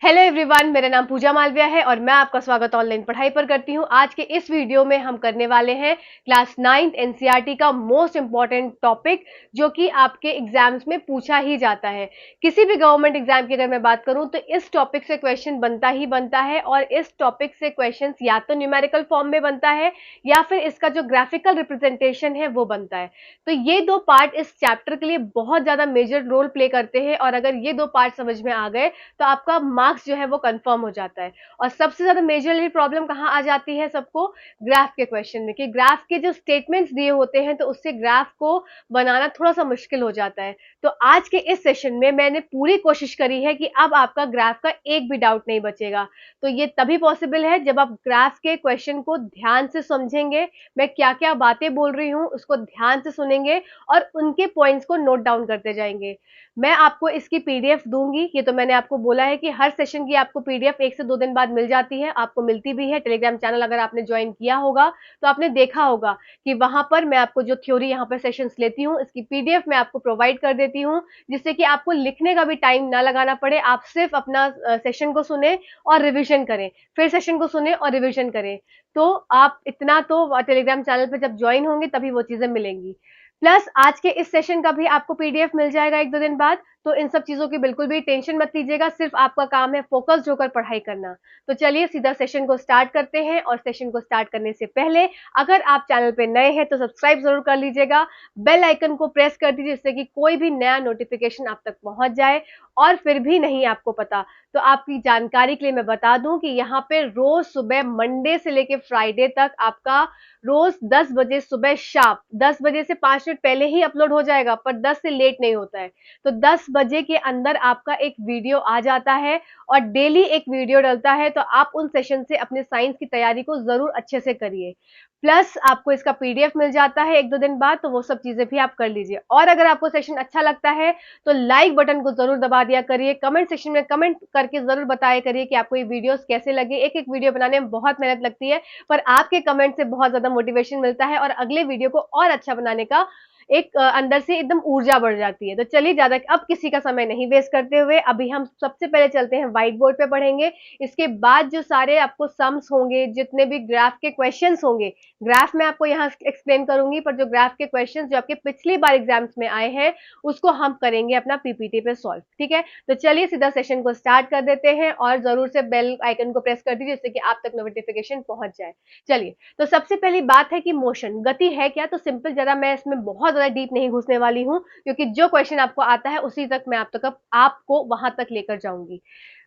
Hello everyone, मेरा नाम पूजा मालविया है और मैं आपका स्वागत ऑनलाइन पढ़ाई पर करती हूं। आज के इस वीडियो में हम करने वाले हैं क्लास 9th एनसीईआरटी का मोस्ट इंपॉर्टेंट टॉपिक, जो कि आपके एग्जाम्स में पूछा ही जाता है। किसी भी गवर्नमेंट एग्जाम की अगर मैं बात करूं तो इस टॉपिक से क्वेश्चन बनता ही बनता है, और इस टॉपिक से क्वेश्चन या तो न्यूमेरिकल फॉर्म में बनता है या फिर इसका जो ग्राफिकल रिप्रेजेंटेशन है वो बनता है। तो ये दो पार्ट इस चैप्टर के लिए बहुत ज्यादा मेजर रोल प्ले करते हैं, और अगर ये दो पार्ट समझ में आ गए तो आपका मार्क्स जो है वो कंफर्म हो जाता है। और सबसे ज्यादा मेजरली प्रॉब्लम कहाँ आ जाती है सबको? ग्राफ के क्वेश्चन में, कि ग्राफ के जो स्टेटमेंट्स दिए होते हैं तो उससे ग्राफ को बनाना थोड़ा सा मुश्किल हो जाता है। तो आज के इस सेशन में मैंने पूरी कोशिश करी है कि अब आपका ग्राफ का एक भी डाउट नहीं बचेगा। तो ये तभी पॉसिबल है जब आप ग्राफ के क्वेश्चन को ध्यान से समझेंगे, मैं क्या क्या बातें बोल रही हूँ उसको ध्यान से सुनेंगे और उनके पॉइंट्स को नोट डाउन करते जाएंगे। मैं आपको इसकी पीडीएफ दूंगी, ये तो मैंने आपको बोला है कि हर सेशन की आपको पीडीएफ 1 से 2 दिन बाद मिल जाती है, आपको मिलती भी है। टेलीग्राम चैनल अगर आपने ज्वाइन किया होगा तो आपने देखा होगा कि वहां पर मैं आपको जो थ्योरी यहाँ पर सेशंस लेती हूँ इसकी पीडीएफ मैं आपको प्रोवाइड कर देती हूँ, जिससे कि आपको लिखने का भी टाइम ना लगाना पड़े। आप सिर्फ अपना सेशन को सुने और रिविजन करें, फिर सेशन को सुने और रिविजन करें। तो आप इतना तो टेलीग्राम चैनल पर जब ज्वाइन होंगे तभी वो चीजें मिलेंगी। प्लस आज के इस सेशन का भी आपको पीडीएफ मिल जाएगा 1-2 दिन बाद। तो इन सब चीजों की बिल्कुल भी टेंशन मत लीजिएगा, सिर्फ आपका काम है फोकस्ड होकर पढ़ाई करना। तो चलिए सीधा सेशन को स्टार्ट करते हैं। और सेशन को स्टार्ट करने से पहले अगर आप चैनल पे नए हैं तो सब्सक्राइब जरूर कर लीजिएगा, बेल आइकन को प्रेस कर दीजिए जिससे कि कोई भी नया नोटिफिकेशन आप तक पहुंच जाए। और फिर भी नहीं आपको पता तो आपकी जानकारी के लिए मैं बता दूं कि यहाँ पे रोज सुबह मंडे से लेके फ्राइडे तक आपका रोज 10 बजे सुबह शार्प 10 बजे से 5 मिनट पहले ही अपलोड हो जाएगा, पर 10 से लेट नहीं होता है। तो 10 बजे के अंदर आपका एक वीडियो आ जाता है और डेली एक वीडियो डलता है। तो आप उन सेशन से अपने साइंस की तैयारी को जरूर अच्छे से करिए। प्लस आपको इसका पीडीएफ मिल जाता है 1-2 दिन बाद, तो वो सब चीजें भी आप कर लीजिए। और अगर आपको सेशन अच्छा लगता है तो लाइक बटन को जरूर दबा दिया करिए। कमेंट सेक्शन में कमेंट करके जरूर बताया करिए कि आपको ये वीडियोस कैसे लगे। एक एक वीडियो बनाने में बहुत मेहनत लगती है, पर आपके कमेंट से बहुत ज्यादा मोटिवेशन मिलता है और अगले वीडियो को और अच्छा बनाने का एक अंदर से एकदम ऊर्जा बढ़ जाती है। तो चलिए ज्यादा अब किसी का समय नहीं वेस्ट करते हुए अभी हम सबसे पहले चलते हैं व्हाइट बोर्ड पे पढ़ेंगे। इसके बाद जो सारे आपको सम्स होंगे, जितने भी ग्राफ के क्वेश्चंस होंगे, ग्राफ में आपको यहाँ एक्सप्लेन करूंगी, पर जो ग्राफ के क्वेश्चंस जो आपके पिछली बार एग्जाम्स में आए हैं उसको हम करेंगे अपना पीपीटी पे सॉल्व। ठीक है, तो चलिए सीधा सेशन को स्टार्ट कर देते हैं और जरूर से बेल आइकन को प्रेस कर दीजिए जिससे कि आप तक नोटिफिकेशन पहुंच जाए। चलिए, तो सबसे पहली बात है कि मोशन गति है क्या? तो सिंपल, जरा मैं इसमें बहुत ज्यादा डीप नहीं घुसने वाली हूं, क्योंकि जो क्वेश्चन आपको आता है उसी तक मैं आपको वहां तक लेकर जाऊंगी।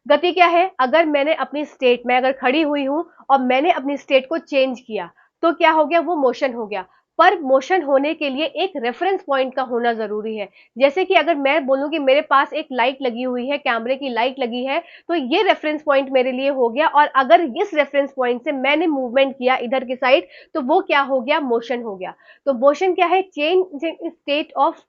गति क्या है? अगर मैंने अपनी स्टेट में अगर खड़ी हुई हूं और मैंने अपनी स्टेट को चेंज किया तो क्या हो गया? वो मोशन हो गया। पर मोशन होने के लिए एक रेफरेंस पॉइंट का होना जरूरी है। जैसे कि अगर मैं बोलूं कि मेरे पास एक लाइट लगी हुई है, कैमरे की लाइट लगी है, तो ये रेफरेंस पॉइंट मेरे लिए हो गया। और अगर इस रेफरेंस पॉइंट से मैंने मूवमेंट किया इधर की साइड तो वो क्या हो गया? मोशन हो गया। तो मोशन क्या है? Change in state of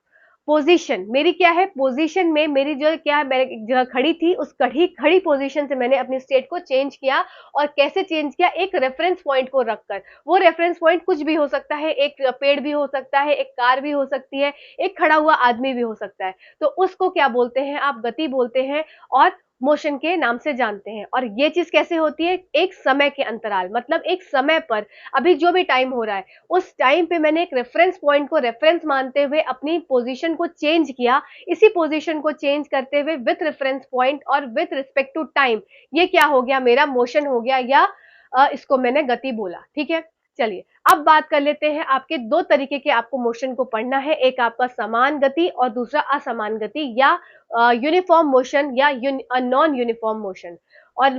position. मेरी क्या है? पोजीशन में मेरी जो क्या है, मैं एक जगह खड़ी थी, उस खड़ी खड़ी पोजीशन से मैंने अपनी स्टेट को चेंज किया। और कैसे चेंज किया? एक रेफरेंस पॉइंट को रखकर। वो रेफरेंस पॉइंट कुछ भी हो सकता है, एक पेड़ भी हो सकता है, एक कार भी हो सकती है, एक खड़ा हुआ आदमी भी हो सकता है। तो उसको क्या बोलते हैं? आप गति बोलते हैं और मोशन के नाम से जानते हैं। और ये चीज कैसे होती है? एक समय के अंतराल, मतलब एक समय पर अभी जो भी टाइम हो रहा है उस टाइम पे मैंने एक रेफरेंस पॉइंट को रेफरेंस मानते हुए अपनी पोजीशन को चेंज किया। इसी पोजीशन को चेंज करते हुए विथ रेफरेंस पॉइंट और विथ रिस्पेक्ट टू टाइम, ये क्या हो गया? मेरा मोशन हो गया, या इसको मैंने गति बोला। ठीक है, चलिए अब बात कर लेते हैं। आपके दो तरीके के आपको मोशन को पढ़ना है, एक आपका समान गति और दूसरा असमान गति, या यूनिफॉर्म मोशन या नॉन यूनिफॉर्म मोशन। और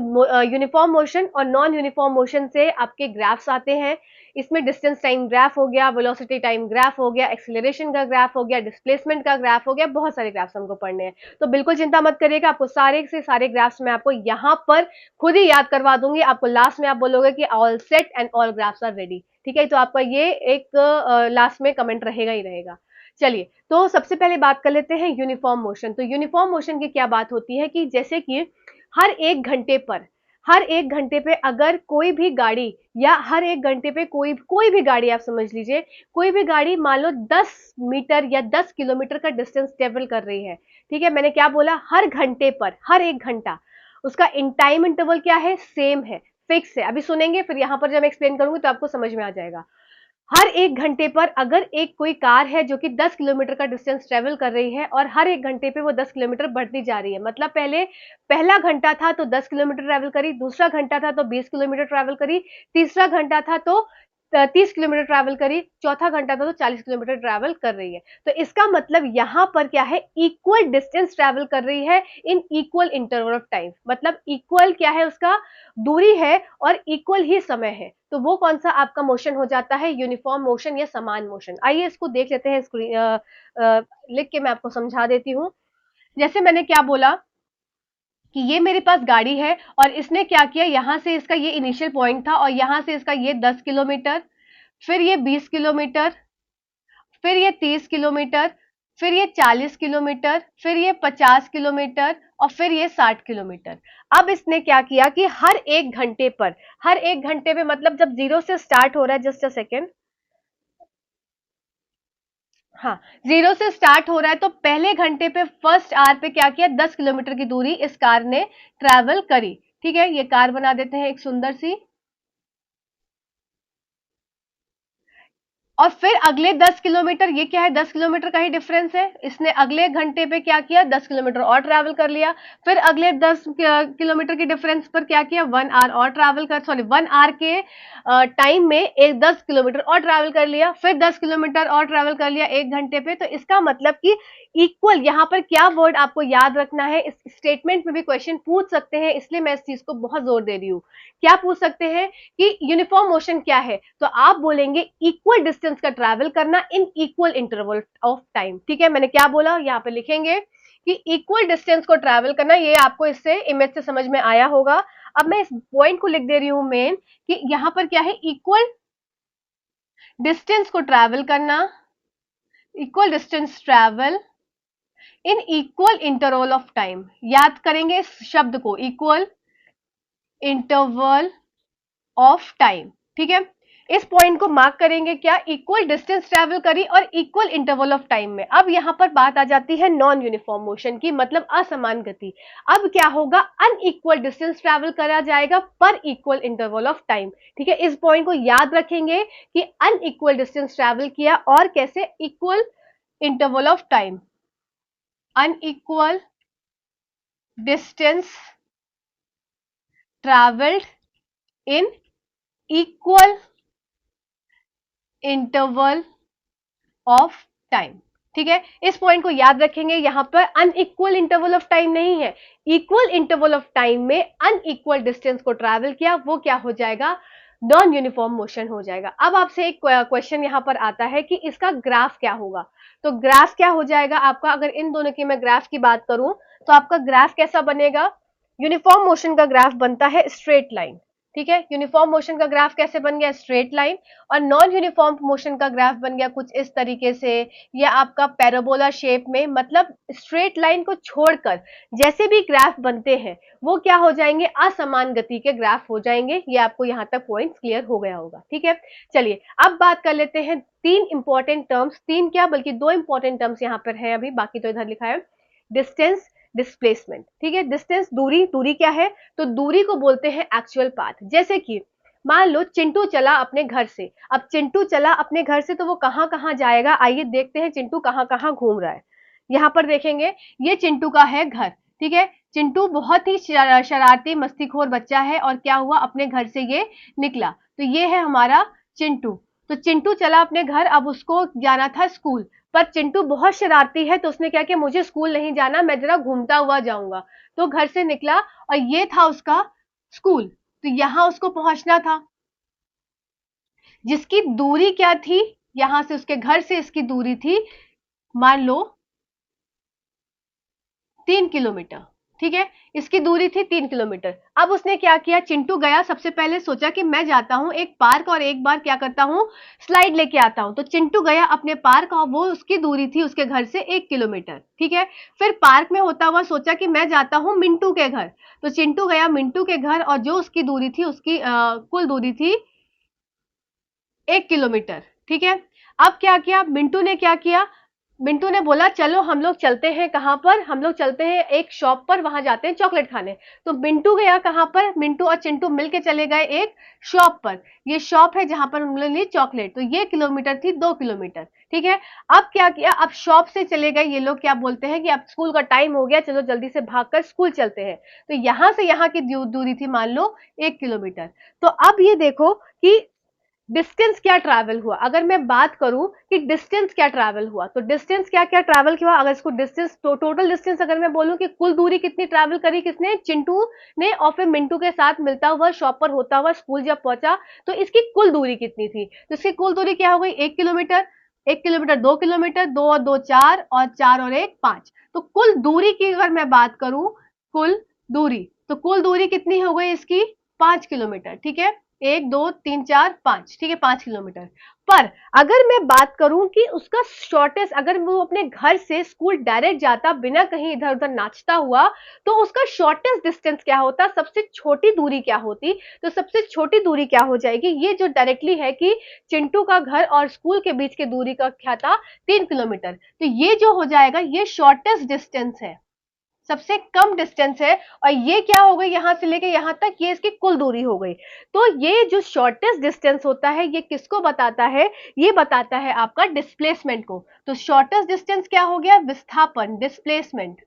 यूनिफॉर्म मोशन और नॉन यूनिफॉर्म मोशन से आपके ग्राफ्स आते हैं। इसमें डिस्टेंस टाइम ग्राफ हो गया, वेलोसिटी टाइम ग्राफ हो गया, एक्सीलरेशन का ग्राफ हो गया, डिस्प्लेसमेंट का ग्राफ हो गया, बहुत सारे ग्राफ्स हमको पढ़ने हैं। तो बिल्कुल चिंता मत करिएगा, आपको सारे से सारे ग्राफ्स मैं आपको यहाँ पर खुद ही याद करवा दूंगी। आपको लास्ट में आप बोलोगे कि all set and all graphs are ready. ठीक है, तो आपका ये एक लास्ट में कमेंट रहेगा ही रहेगा। चलिए, तो सबसे पहले बात कर लेते हैं यूनिफॉर्म मोशन। तो यूनिफॉर्म मोशन की क्या बात होती है कि जैसे कि हर एक घंटे पे अगर कोई भी गाड़ी, या हर एक घंटे पे कोई भी गाड़ी आप समझ लीजिए, कोई भी गाड़ी मान लो 10 मीटर या 10 किलोमीटर का डिस्टेंस ट्रेवल कर रही है। ठीक है, मैंने क्या बोला? हर घंटे पर, हर एक घंटा। उसका इन टाइम इंटरवल क्या है, सेम है, फिक्स है। अभी सुनेंगे, फिर यहाँ पर जब मैं एक्सप्लेन करूंगी तो आपको समझ में आ जाएगा। हर 1 घंटे पर अगर एक कोई कार है जो कि 10 किलोमीटर का डिस्टेंस ट्रेवल कर रही है और हर 1 घंटे पे वो 10 किलोमीटर बढ़ती जा रही है, मतलब पहले पहला घंटा था तो 10 किलोमीटर ट्रैवल करी, दूसरा घंटा था तो 20 किलोमीटर ट्रैवल करी, तीसरा घंटा था तो 30 किलोमीटर ट्रैवल करी, चौथा घंटा था तो 40 किलोमीटर ट्रैवल कर रही है। तो इसका मतलब यहाँ पर क्या है, इक्वल डिस्टेंस ट्रैवल कर रही है in equal interval of time. मतलब इक्वल क्या है, उसका दूरी है और इक्वल ही समय है। तो वो कौन सा आपका मोशन हो जाता है, यूनिफॉर्म मोशन या समान मोशन। आइए इसको देख लेते हैं, स्क्रीन लिख के मैं आपको समझा देती हूँ। जैसे मैंने क्या बोला कि ये मेरे पास गाड़ी है और इसने क्या किया, यहां से इसका ये इनिशियल पॉइंट था और यहां से इसका ये 10 किलोमीटर, फिर ये 20 किलोमीटर, फिर ये 30 किलोमीटर, फिर ये 40 किलोमीटर, फिर ये 50 किलोमीटर और फिर ये 60 किलोमीटर। अब इसने क्या किया कि हर 1 घंटे पर, हर 1 घंटे में मतलब जब 0 से स्टार्ट हो रहा है, जस्ट अ सेकेंड, हाँ, 0 से स्टार्ट हो रहा है तो पहले घंटे पे फर्स्ट आवर पे क्या किया, 10 किलोमीटर की दूरी इस कार ने ट्रैवल करी। ठीक है, ये कार बना देते हैं एक सुंदर सी। और फिर अगले 10 किलोमीटर, ये क्या है, 10 किलोमीटर का ही डिफरेंस है, इसने अगले घंटे पे क्या किया, 10 किलोमीटर और ट्रैवल कर लिया। फिर अगले 10 किलोमीटर के डिफरेंस पर क्या किया, 1 आवर और ट्रैवल कर, सॉरी 1 आवर के टाइम में एक 10 किलोमीटर और ट्रैवल कर लिया, फिर 10 किलोमीटर और ट्रैवल कर लिया 1 घंटे पे। तो इसका मतलब कि इक्वल, यहाँ पर क्या वर्ड आपको याद रखना है, इस स्टेटमेंट में भी क्वेश्चन पूछ सकते हैं, इसलिए मैं इस चीज को बहुत जोर दे रही हूँ। क्या पूछ सकते हैं कि यूनिफॉर्म मोशन क्या है, तो आप बोलेंगे इक्वल डिस्टेंस का ट्रैवल करना in equal interval of time. ठीक है, मैंने क्या बोला, यहाँ पे लिखेंगे कि इक्वल डिस्टेंस को ट्रैवल करना। ये आपको इससे इमेज से समझ में आया होगा। अब मैं इस पॉइंट को लिख दे रही हूं मेन, कि यहां पर क्या है, इक्वल डिस्टेंस को ट्रैवल करना, equal distance travel in equal interval of time. याद करेंगे इस शब्द को, इक्वल इंटरवल ऑफ टाइम। ठीक है, इस पॉइंट को मार्क करेंगे, क्या, इक्वल डिस्टेंस ट्रैवल करी और इक्वल इंटरवल ऑफ टाइम में। अब यहां पर बात आ जाती है नॉन यूनिफॉर्म मोशन की, मतलब असमान गति। अब क्या होगा, अनइक्वल डिस्टेंस ट्रैवल करा जाएगा पर इक्वल इंटरवल ऑफ टाइम। ठीक है, इस पॉइंट को याद रखेंगे कि अनइक्वल डिस्टेंस ट्रैवल किया और कैसे, equal interval of time, unequal distance travelled in equal interval of time. ठीक है, इस पॉइंट को याद रखेंगे, यहां पर अनइक्वल इंटरवल ऑफ टाइम नहीं है, इक्वल इंटरवल ऑफ टाइम में अनइक्वल डिस्टेंस को ट्रैवल किया, वो क्या हो जाएगा, नॉन यूनिफॉर्म मोशन हो जाएगा। अब आपसे एक क्वेश्चन यहां पर आता है कि इसका ग्राफ क्या होगा। तो ग्राफ क्या हो जाएगा आपका, अगर इन दोनों की मैं ग्राफ की बात करूं तो आपका ग्राफ कैसा बनेगा, यूनिफॉर्म मोशन का ग्राफ बनता है स्ट्रेट लाइन। ठीक है, यूनिफॉर्म मोशन का ग्राफ कैसे बन गया, स्ट्रेट लाइन। और नॉन यूनिफॉर्म मोशन का ग्राफ बन गया कुछ इस तरीके से, या आपका पैराबोला शेप में, मतलब स्ट्रेट लाइन को छोड़कर जैसे भी ग्राफ बनते हैं वो क्या हो जाएंगे, असमान गति के ग्राफ हो जाएंगे। ये आपको यहां तक पॉइंट क्लियर हो गया होगा। ठीक है, चलिए अब बात कर लेते हैं 3 इंपॉर्टेंट टर्म्स, 3 क्या बल्कि 2 इंपॉर्टेंट टर्म्स यहां पर है, अभी बाकी तो इधर लिखा है, डिस्टेंस, डिस्प्लेसमेंट। ठीक है, डिस्टेंस दूरी, दूरी क्या है, तो दूरी को बोलते हैं एक्चुअल पाथ। जैसे कि मान लो चिंटू चला अपने घर से, अब चिंटू चला अपने घर से तो वो कहां कहां जाएगा, आइए देखते हैं चिंटू कहां कहां घूम रहा है। यहां पर देखेंगे, ये चिंटू का है घर। ठीक है, चिंटू बहुत ही शरारती मस्तीखोर बच्चा है और क्या हुआ, अपने घर से ये निकला, तो ये है हमारा चिंटू। तो चिंटू चला अपने घर, अब उसको जाना था स्कूल, पर चिंटू बहुत शरारती है तो उसने क्या किया, मुझे स्कूल नहीं जाना, मैं जरा घूमता हुआ जाऊंगा। तो घर से निकला और ये था उसका स्कूल, तो यहां उसको पहुंचना था, जिसकी दूरी क्या थी, यहां से उसके घर से इसकी दूरी थी मान लो 3 किलोमीटर। ठीक है, इसकी दूरी थी 3 किलोमीटर। अब उसने क्या किया, चिंटू गया, सबसे पहले सोचा कि मैं जाता हूं एक पार्क और एक बार क्या करता हूं, स्लाइड लेके आता हूं। तो चिंटू गया अपने पार्क और वो उसकी दूरी थी उसके घर से 1 किलोमीटर। ठीक है, फिर पार्क में होता हुआ सोचा कि मैं जाता हूं मिंटू के घर, तो चिंटू गया मिंटू के घर और जो उसकी दूरी थी, उसकी कुल दूरी थी 1 किलोमीटर। ठीक है, अब क्या किया, मिंटू ने क्या किया, मिंटू ने बोला चलो हम लोग चलते हैं, कहां पर हम लोग चलते हैं, एक शॉप पर, वहां जाते हैं चॉकलेट खाने। तो मिंटू गया कहां पर, मिंटू और चिंटू मिलके चले गए एक शॉप पर। ये शॉप है जहां पर उन्होंने ली चॉकलेट। तो ये किलोमीटर थी 2 किलोमीटर, ठीक है। अब क्या किया, अब शॉप से चले गए ये लोग, क्या बोलते हैं कि अब स्कूल का टाइम हो गया, चलो जल्दी से भागकर स्कूल चलते हैं। तो यहां से यहाँ की दूरी थी मान लो 1 किलोमीटर। तो अब ये देखो कि डिस्टेंस क्या ट्रैवल हुआ। अगर मैं बात करूं कि डिस्टेंस क्या ट्रैवल हुआ, तो डिस्टेंस क्या क्या ट्रैवल हुआ, अगर इसको डिस्टेंस टोटल डिस्टेंस अगर मैं बोलूं कि कुल दूरी कितनी ट्रैवल करी किसने, चिंटू ने, और फिर मिंटू के साथ मिलता हुआ शॉप पर होता हुआ स्कूल जब पहुंचा, तो इसकी कुल दूरी कितनी थी। तो इसकी कुल दूरी क्या हो गई, 1 किलोमीटर। 1 किलोमीटर 2 किलोमीटर, 2 और 2 4, और 4 और 1 5। तो कुल दूरी की अगर मैं बात करूं, कुल दूरी, तो कुल दूरी कितनी हो गई इसकी, 5 किलोमीटर, ठीक है। 1 2 3 4 5, ठीक है, 5 किलोमीटर। पर अगर मैं बात करूं कि उसका शॉर्टेस्ट, अगर वो अपने घर से स्कूल डायरेक्ट जाता बिना कहीं इधर उधर नाचता हुआ, तो उसका शॉर्टेस्ट डिस्टेंस क्या होता, सबसे छोटी दूरी क्या होती। तो सबसे छोटी दूरी क्या हो जाएगी, ये जो डायरेक्टली है कि चिंटू का घर और स्कूल के बीच की दूरी का क्या था, 3 किलोमीटर। तो ये जो हो जाएगा, ये शॉर्टेस्ट डिस्टेंस है, सबसे कम डिस्टेंस है। और ये क्या हो गई, यहां से लेके यहां तक, ये इसकी कुल दूरी हो गई। तो ये जो शॉर्टेस्ट डिस्टेंस होता है, ये किसको बताता है, ये बताता है आपका डिस्प्लेसमेंट को। तो शॉर्टेस्ट डिस्टेंस क्या हो गया, विस्थापन, डिस्प्लेसमेंट,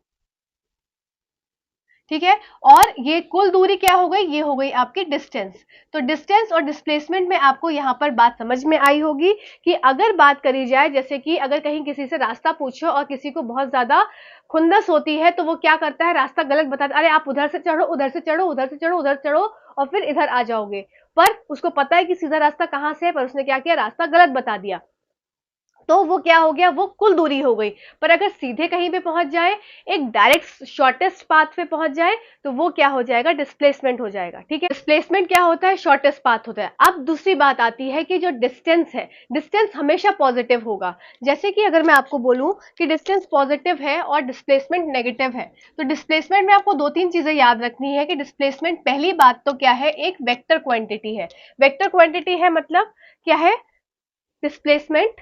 ठीक है। और ये कुल दूरी क्या हो गई, ये हो गई आपकी डिस्टेंस। तो डिस्टेंस और डिस्प्लेसमेंट में आपको यहां पर बात समझ में आई होगी कि अगर बात करी जाए, जैसे कि अगर कहीं किसी से रास्ता पूछो और किसी को बहुत ज्यादा खुंदस होती है, तो वो क्या करता है, रास्ता गलत बताता है, अरे आप उधर से चढ़ो, उधर से चढ़ो, उधर से चढ़ो, उधर चढ़ो, और फिर इधर आ जाओगे। पर उसको पता है कि सीधा रास्ता कहां से है, पर उसने क्या किया, रास्ता गलत बता दिया। तो वो क्या हो गया, वो कुल दूरी हो गई। पर अगर सीधे कहीं पे पहुंच जाए, एक डायरेक्ट शॉर्टेस्ट पाथ पे पहुंच जाए, तो वो क्या हो जाएगा, डिस्प्लेसमेंट हो जाएगा, ठीक है। डिस्प्लेसमेंट क्या होता है, शॉर्टेस्ट पाथ होता है। अब दूसरी बात आती है कि जो डिस्टेंस है, डिस्टेंस हमेशा पॉजिटिव होगा। जैसे कि अगर मैं आपको बोलूं कि डिस्टेंस पॉजिटिव है और डिस्प्लेसमेंट नेगेटिव है, तो डिस्प्लेसमेंट में आपको 2 3 चीजें याद रखनी है कि डिस्प्लेसमेंट, पहली बात तो क्या है, एक वेक्टर क्वांटिटी है। वेक्टर क्वांटिटी है मतलब क्या है, डिस्प्लेसमेंट,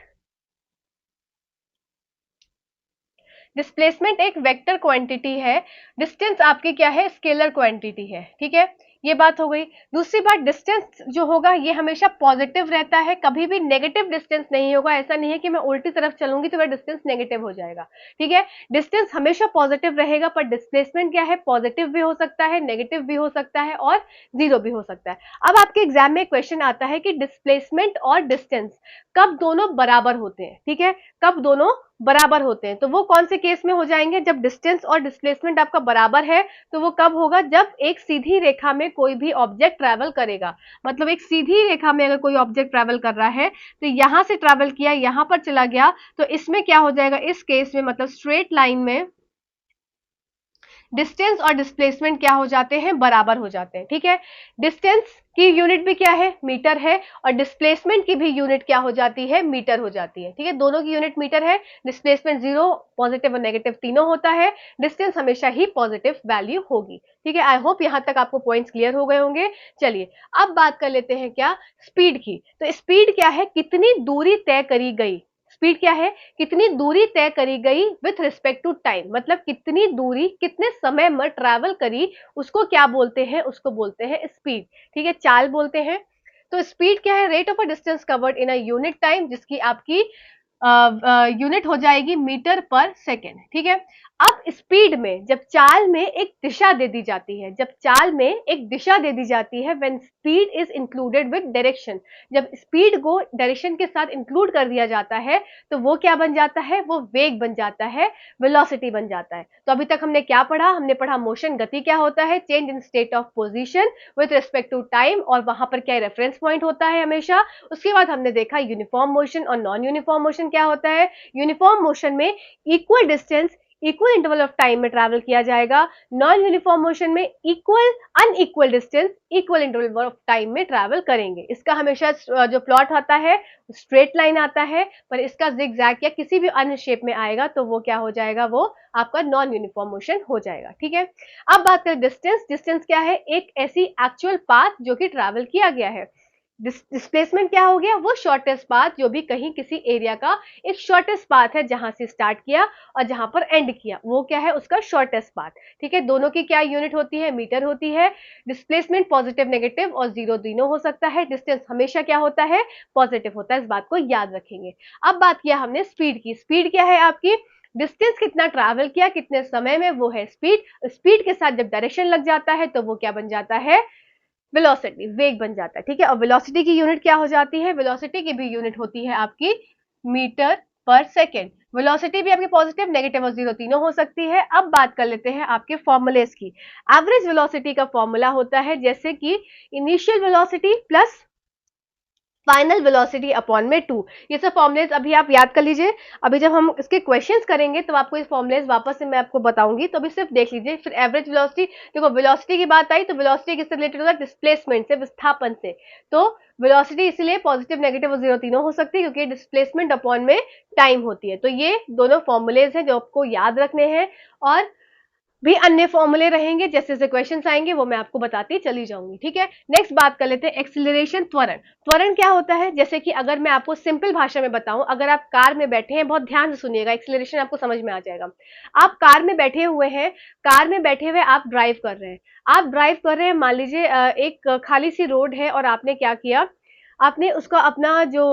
डिस्प्लेसमेंट एक वेक्टर क्वांटिटी है, डिस्टेंस आपकी क्या है, स्केलर क्वांटिटी है, ठीक है। ये बात हो गई। दूसरी बात, डिस्टेंस जो होगा ये हमेशा पॉजिटिव रहता है, कभी भी नेगेटिव डिस्टेंस नहीं होगा। ऐसा नहीं है कि मैं उल्टी तरफ चलूंगी तो मेरा डिस्टेंस नेगेटिव हो जाएगा, ठीक है। डिस्टेंस हमेशा पॉजिटिव रहेगा, पर डिस्प्लेसमेंट क्या है, पॉजिटिव भी हो सकता है, नेगेटिव भी हो सकता है, और जीरो भी हो सकता है। अब आपके एग्जाम में क्वेश्चन आता है कि डिस्प्लेसमेंट और डिस्टेंस कब दोनों बराबर होते हैं, ठीक है, कब दोनों बराबर होते हैं। तो वो कौन से केस में हो जाएंगे, जब डिस्टेंस और डिस्प्लेसमेंट आपका बराबर है। तो वो कब होगा, जब एक सीधी रेखा में कोई भी ऑब्जेक्ट ट्रैवल करेगा। मतलब एक सीधी रेखा में अगर कोई ऑब्जेक्ट ट्रैवल कर रहा है, तो यहां से ट्रैवल किया, यहां पर चला गया, तो इसमें क्या हो जाएगा, इस केस में मतलब स्ट्रेट लाइन में डिस्टेंस और डिस्प्लेसमेंट क्या हो जाते हैं, बराबर हो जाते हैं, ठीक है। डिस्टेंस की यूनिट भी क्या है, मीटर है, और डिस्प्लेसमेंट की भी यूनिट क्या हो जाती है, मीटर हो जाती है, ठीक है। दोनों की यूनिट मीटर है। डिस्प्लेसमेंट जीरो, पॉजिटिव और नेगेटिव तीनों होता है। डिस्टेंस हमेशा ही पॉजिटिव वैल्यू होगी, ठीक है। आई होप यहां तक आपको पॉइंट्स क्लियर हो गए होंगे। चलिए अब बात कर लेते हैं क्या, स्पीड की। तो स्पीड क्या है, कितनी दूरी तय करी गई। स्पीड क्या है, कितनी दूरी तय करी गई विथ रिस्पेक्ट टू टाइम, मतलब कितनी दूरी कितने समय में ट्रैवल करी, उसको क्या बोलते हैं, उसको बोलते हैं स्पीड, ठीक है, चाल बोलते हैं। तो स्पीड क्या है, rate of a distance covered in a unit time, जिसकी आपकी यूनिट हो जाएगी मीटर पर सेकेंड, ठीक है। अब स्पीड में जब चाल में एक दिशा दे दी जाती है, जब चाल में एक दिशा दे दी जाती है, when speed is included with direction, जब स्पीड को डायरेक्शन के साथ इंक्लूड कर दिया जाता है, तो वो क्या बन जाता है, वो वेग बन जाता है, वेलोसिटी बन जाता है। तो अभी तक हमने क्या पढ़ा, हमने पढ़ा मोशन, गति क्या होता है, change in state of position with respect to time, और वहां पर क्या रेफरेंस पॉइंट होता है हमेशा। उसके बाद हमने देखा यूनिफॉर्म मोशन और नॉन यूनिफॉर्म मोशन क्या होता है। यूनिफॉर्म मोशन में equal distance equal interval of time में ट्रैवल किया जाएगा। नॉन यूनिफॉर्म मोशन में equal unequal distance equal interval of time में ट्रैवल करेंगे। इसका हमेशा जो प्लॉट आता है स्ट्रेट लाइन आता है, पर इसका जिगजैग या किसी भी अन्य शेप में आएगा तो वो क्या हो जाएगा, वो आपका नॉन यूनिफॉर्म मोशन हो जाएगा, ठीक है। अब बात करें डिस्टेंस। डिस्टेंस क्या है, एक ऐसी एक्चुअल पाथ जो कि ट्रैवल किया गया है। डिस्प्लेसमेंट क्या हो गया, वो शॉर्टेस्ट पाथ जो भी कहीं किसी एरिया का एक शॉर्टेस्ट पाथ है, जहां से स्टार्ट किया और जहां पर एंड किया, वो क्या है, उसका शॉर्टेस्ट पाथ। ठीक है, दोनों की क्या यूनिट होती है, मीटर होती है। डिस्प्लेसमेंट पॉजिटिव नेगेटिव और जीरो तीनों हो सकता है। डिस्टेंस हमेशा क्या होता है, पॉजिटिव होता है, इस बात को याद रखेंगे। अब बात किया हमने स्पीड की। स्पीड क्या है आपकी, डिस्टेंस कितना ट्रैवल किया कितने समय में, वो है स्पीड। स्पीड के साथ जब डायरेक्शन लग जाता है तो वो क्या बन जाता है, वेलोसिटी, वेग बन जाता है। ठीक है, और वेलोसिटी की यूनिट क्या हो जाती है, वेलोसिटी की भी यूनिट होती है आपकी मीटर पर सेकेंड। वेलोसिटी भी आपकी पॉजिटिव नेगेटिव और जीरो तीनों हो सकती है। अब बात कर लेते हैं आपके फॉर्मूलेस की। एवरेज वेलोसिटी का फॉर्मूला होता है जैसे कि initial velocity plus final velocity upon में 2। ये सब फॉर्मुलेज अभी आप याद कर लीजिए। अभी जब हम इसके क्वेश्चंस करेंगे तो आपको इस फॉर्मुलेज वापस से मैं आपको बताऊंगी, तो अभी सिर्फ देख लीजिए। फिर एवरेज वेलोसिटी, देखो वेलोसिटी की बात आई तो वेलोसिटी किससे रिलेटेड होता है, डिस्प्लेसमेंट से, विस्थापन से। तो वेलोसिटी इसलिए पॉजिटिव नेगेटिव और जीरो तीनों हो सकती है क्योंकि डिस्प्लेसमेंट अपॉन में टाइम होती है। तो ये दोनों फॉर्मुलेज हैं जो आपको याद रखने हैं, और भी अन्य फॉर्मूले रहेंगे, जैसे जैसे क्वेश्चंस आएंगे वो मैं आपको बताती चली जाऊंगी। ठीक है, नेक्स्ट बात कर लेते हैं एक्सीलरेशन, त्वरण। त्वरण क्या होता है, जैसे कि अगर मैं आपको सिंपल भाषा में बताऊं, अगर आप कार में बैठे हैं, बहुत ध्यान से सुनिएगा, एक्सीलरेशन आपको समझ में आ जाएगा। आप कार में बैठे हुए हैं, कार में बैठे हुए आप ड्राइव कर रहे हैं। आप ड्राइव कर रहे हैं, मान लीजिए एक खाली सी रोड है और आपने क्या किया, आपने उसका अपना जो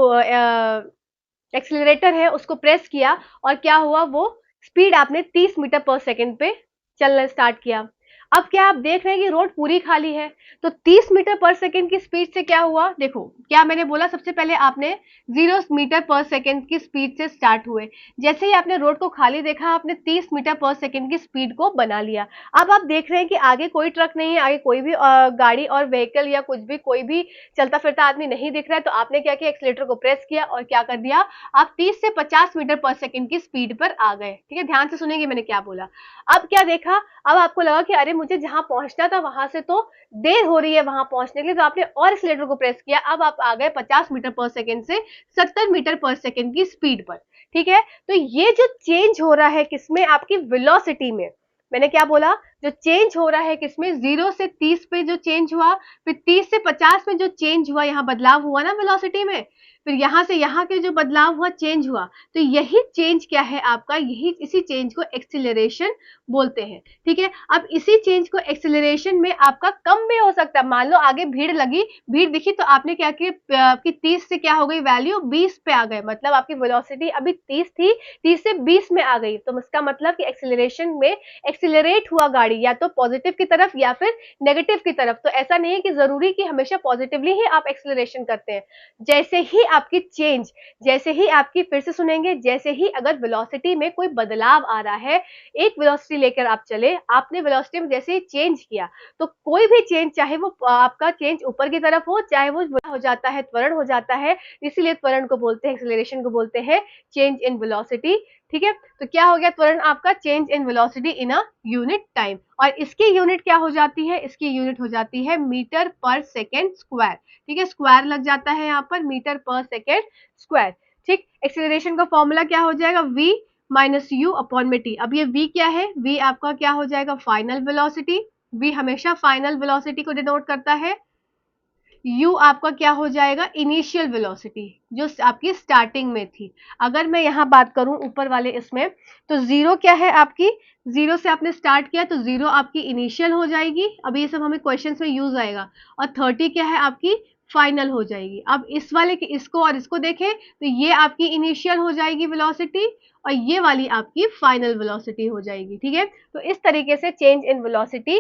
एक्सीलरेटर है उसको प्रेस किया, और क्या हुआ, वो स्पीड आपने 30 मीटर पर सेकंड पे चलना स्टार्ट किया। अब क्या आप देख रहे हैं कि रोड पूरी खाली है, तो 30 मीटर पर सेकंड की स्पीड से क्या हुआ, देखो क्या मैंने बोला, सबसे पहले आपने 0 मीटर पर सेकंड की स्पीड से स्टार्ट हुए। जैसे ही आपने रोड को खाली देखा, आपने 30 मीटर पर सेकंड की स्पीड को बना लिया। अब आप देख रहे हैं कि आगे कोई ट्रक नहीं है, आगे कोई भी गाड़ी और व्हीकल या कुछ भी, कोई भी चलता फिरता आदमी नहीं दिख रहा है। तो आपने क्या किया, एक्सीलेटर को प्रेस किया और क्या कर दिया, आप 30 से 50 मीटर पर सेकंड की स्पीड पर आ गए। ठीक है, ध्यान से सुनेंगे मैंने क्या बोला। अब क्या देखा, अब आपको लगा कि अरे मुझे जहां पहुंचना था वहां से तो देर हो रही है वहां पहुंचने के लिए, तो आपने और एक्सीलेटर को प्रेस किया। अब आप आ गए 50 मीटर पर सेकंड से 70 मीटर पर सेकंड की स्पीड पर। ठीक है, तो ये जो चेंज हो रहा है किसमें, आपकी वेलोसिटी में। मैंने क्या बोला, जो चेंज हो रहा है किसमें, 0 से 30 पे जो चेंज हुआ, फिर 30 से 50 में जो चेंज हुआ, यहाँ बदलाव हुआ ना वेलोसिटी में, फिर यहां से यहां के जो बदलाव हुआ, चेंज हुआ, तो यही चेंज क्या है आपका, यही इसी चेंज को एक्सीलरेशन बोलते हैं। ठीक है, अब इसी चेंज को एक्सीलरेशन में आपका कम भी हो सकता है। मान लो आगे भीड़ लगी, भीड़ दिखी, तो आपने क्या किया, आपकी 30 से क्या हो गई वैल्यू, 20 पे आ गए, मतलब आपकी वेलोसिटी अभी 30 थी, 30 से 20 में आ गई। तो इसका मतलब कि एक्सीलरेशन में एक्सीलरेट हुआ गाड़ी या तो पॉजिटिव की तरफ या फिर नेगेटिव की तरफ। तो ऐसा नहीं है कि जरूरी कि हमेशा पॉजिटिवली ही आप एक्सीलरेशन करते हैं। जैसे ही आपकी चेंज, जैसे ही आपकी, फिर से सुनेंगे, जैसे ही अगर वेलोसिटी में कोई बदलाव आ रहा है, एक वेलोसिटी लेकर आप चले, आपने वेलोसिटी में जैसे ही चेंज किया, तो कोई भी चेंज, चाहे वो आपका चेंज ऊपर की तरफ हो, चाहे वो हो जाता है, त्वरण हो जाता है। इसीलिए त्वरण को बोलते हैं, एक्सीलरेशन को बोलते हैं चेंज इन वेलोसिटी। ठीक है, तो क्या हो गया, त्वरण आपका change in velocity in a unit time. और इसकी यूनिट क्या हो जाती है, इसकी यूनिट हो जाती है मीटर पर सेकेंड स्क्वायर। ठीक है, स्क्वायर लग जाता है यहाँ पर, मीटर पर सेकेंड स्क्वायर। ठीक, एक्सीलरेशन का फॉर्मूला क्या हो जाएगा, v माइनस यू अपॉन में टी। अब ये v क्या है, v आपका क्या हो जाएगा, फाइनल वेलोसिटी। v हमेशा फाइनल वेलोसिटी को डिनोट करता है। u आपका क्या हो जाएगा, इनिशियल वेलोसिटी, जो आपकी स्टार्टिंग में थी। अगर मैं यहाँ बात करूं ऊपर वाले इसमें, तो 0 क्या है आपकी, 0 से आपने स्टार्ट किया तो 0 आपकी इनिशियल हो जाएगी। अब ये सब हमें क्वेश्चंस में यूज आएगा। और 30 क्या है आपकी, फाइनल हो जाएगी। अब इस वाले के, इसको और इसको देखें, तो ये आपकी इनिशियल हो जाएगी वेलोसिटी, और ये वाली आपकी फाइनल वेलोसिटी हो जाएगी। ठीक है, तो इस तरीके से चेंज इन वेलोसिटी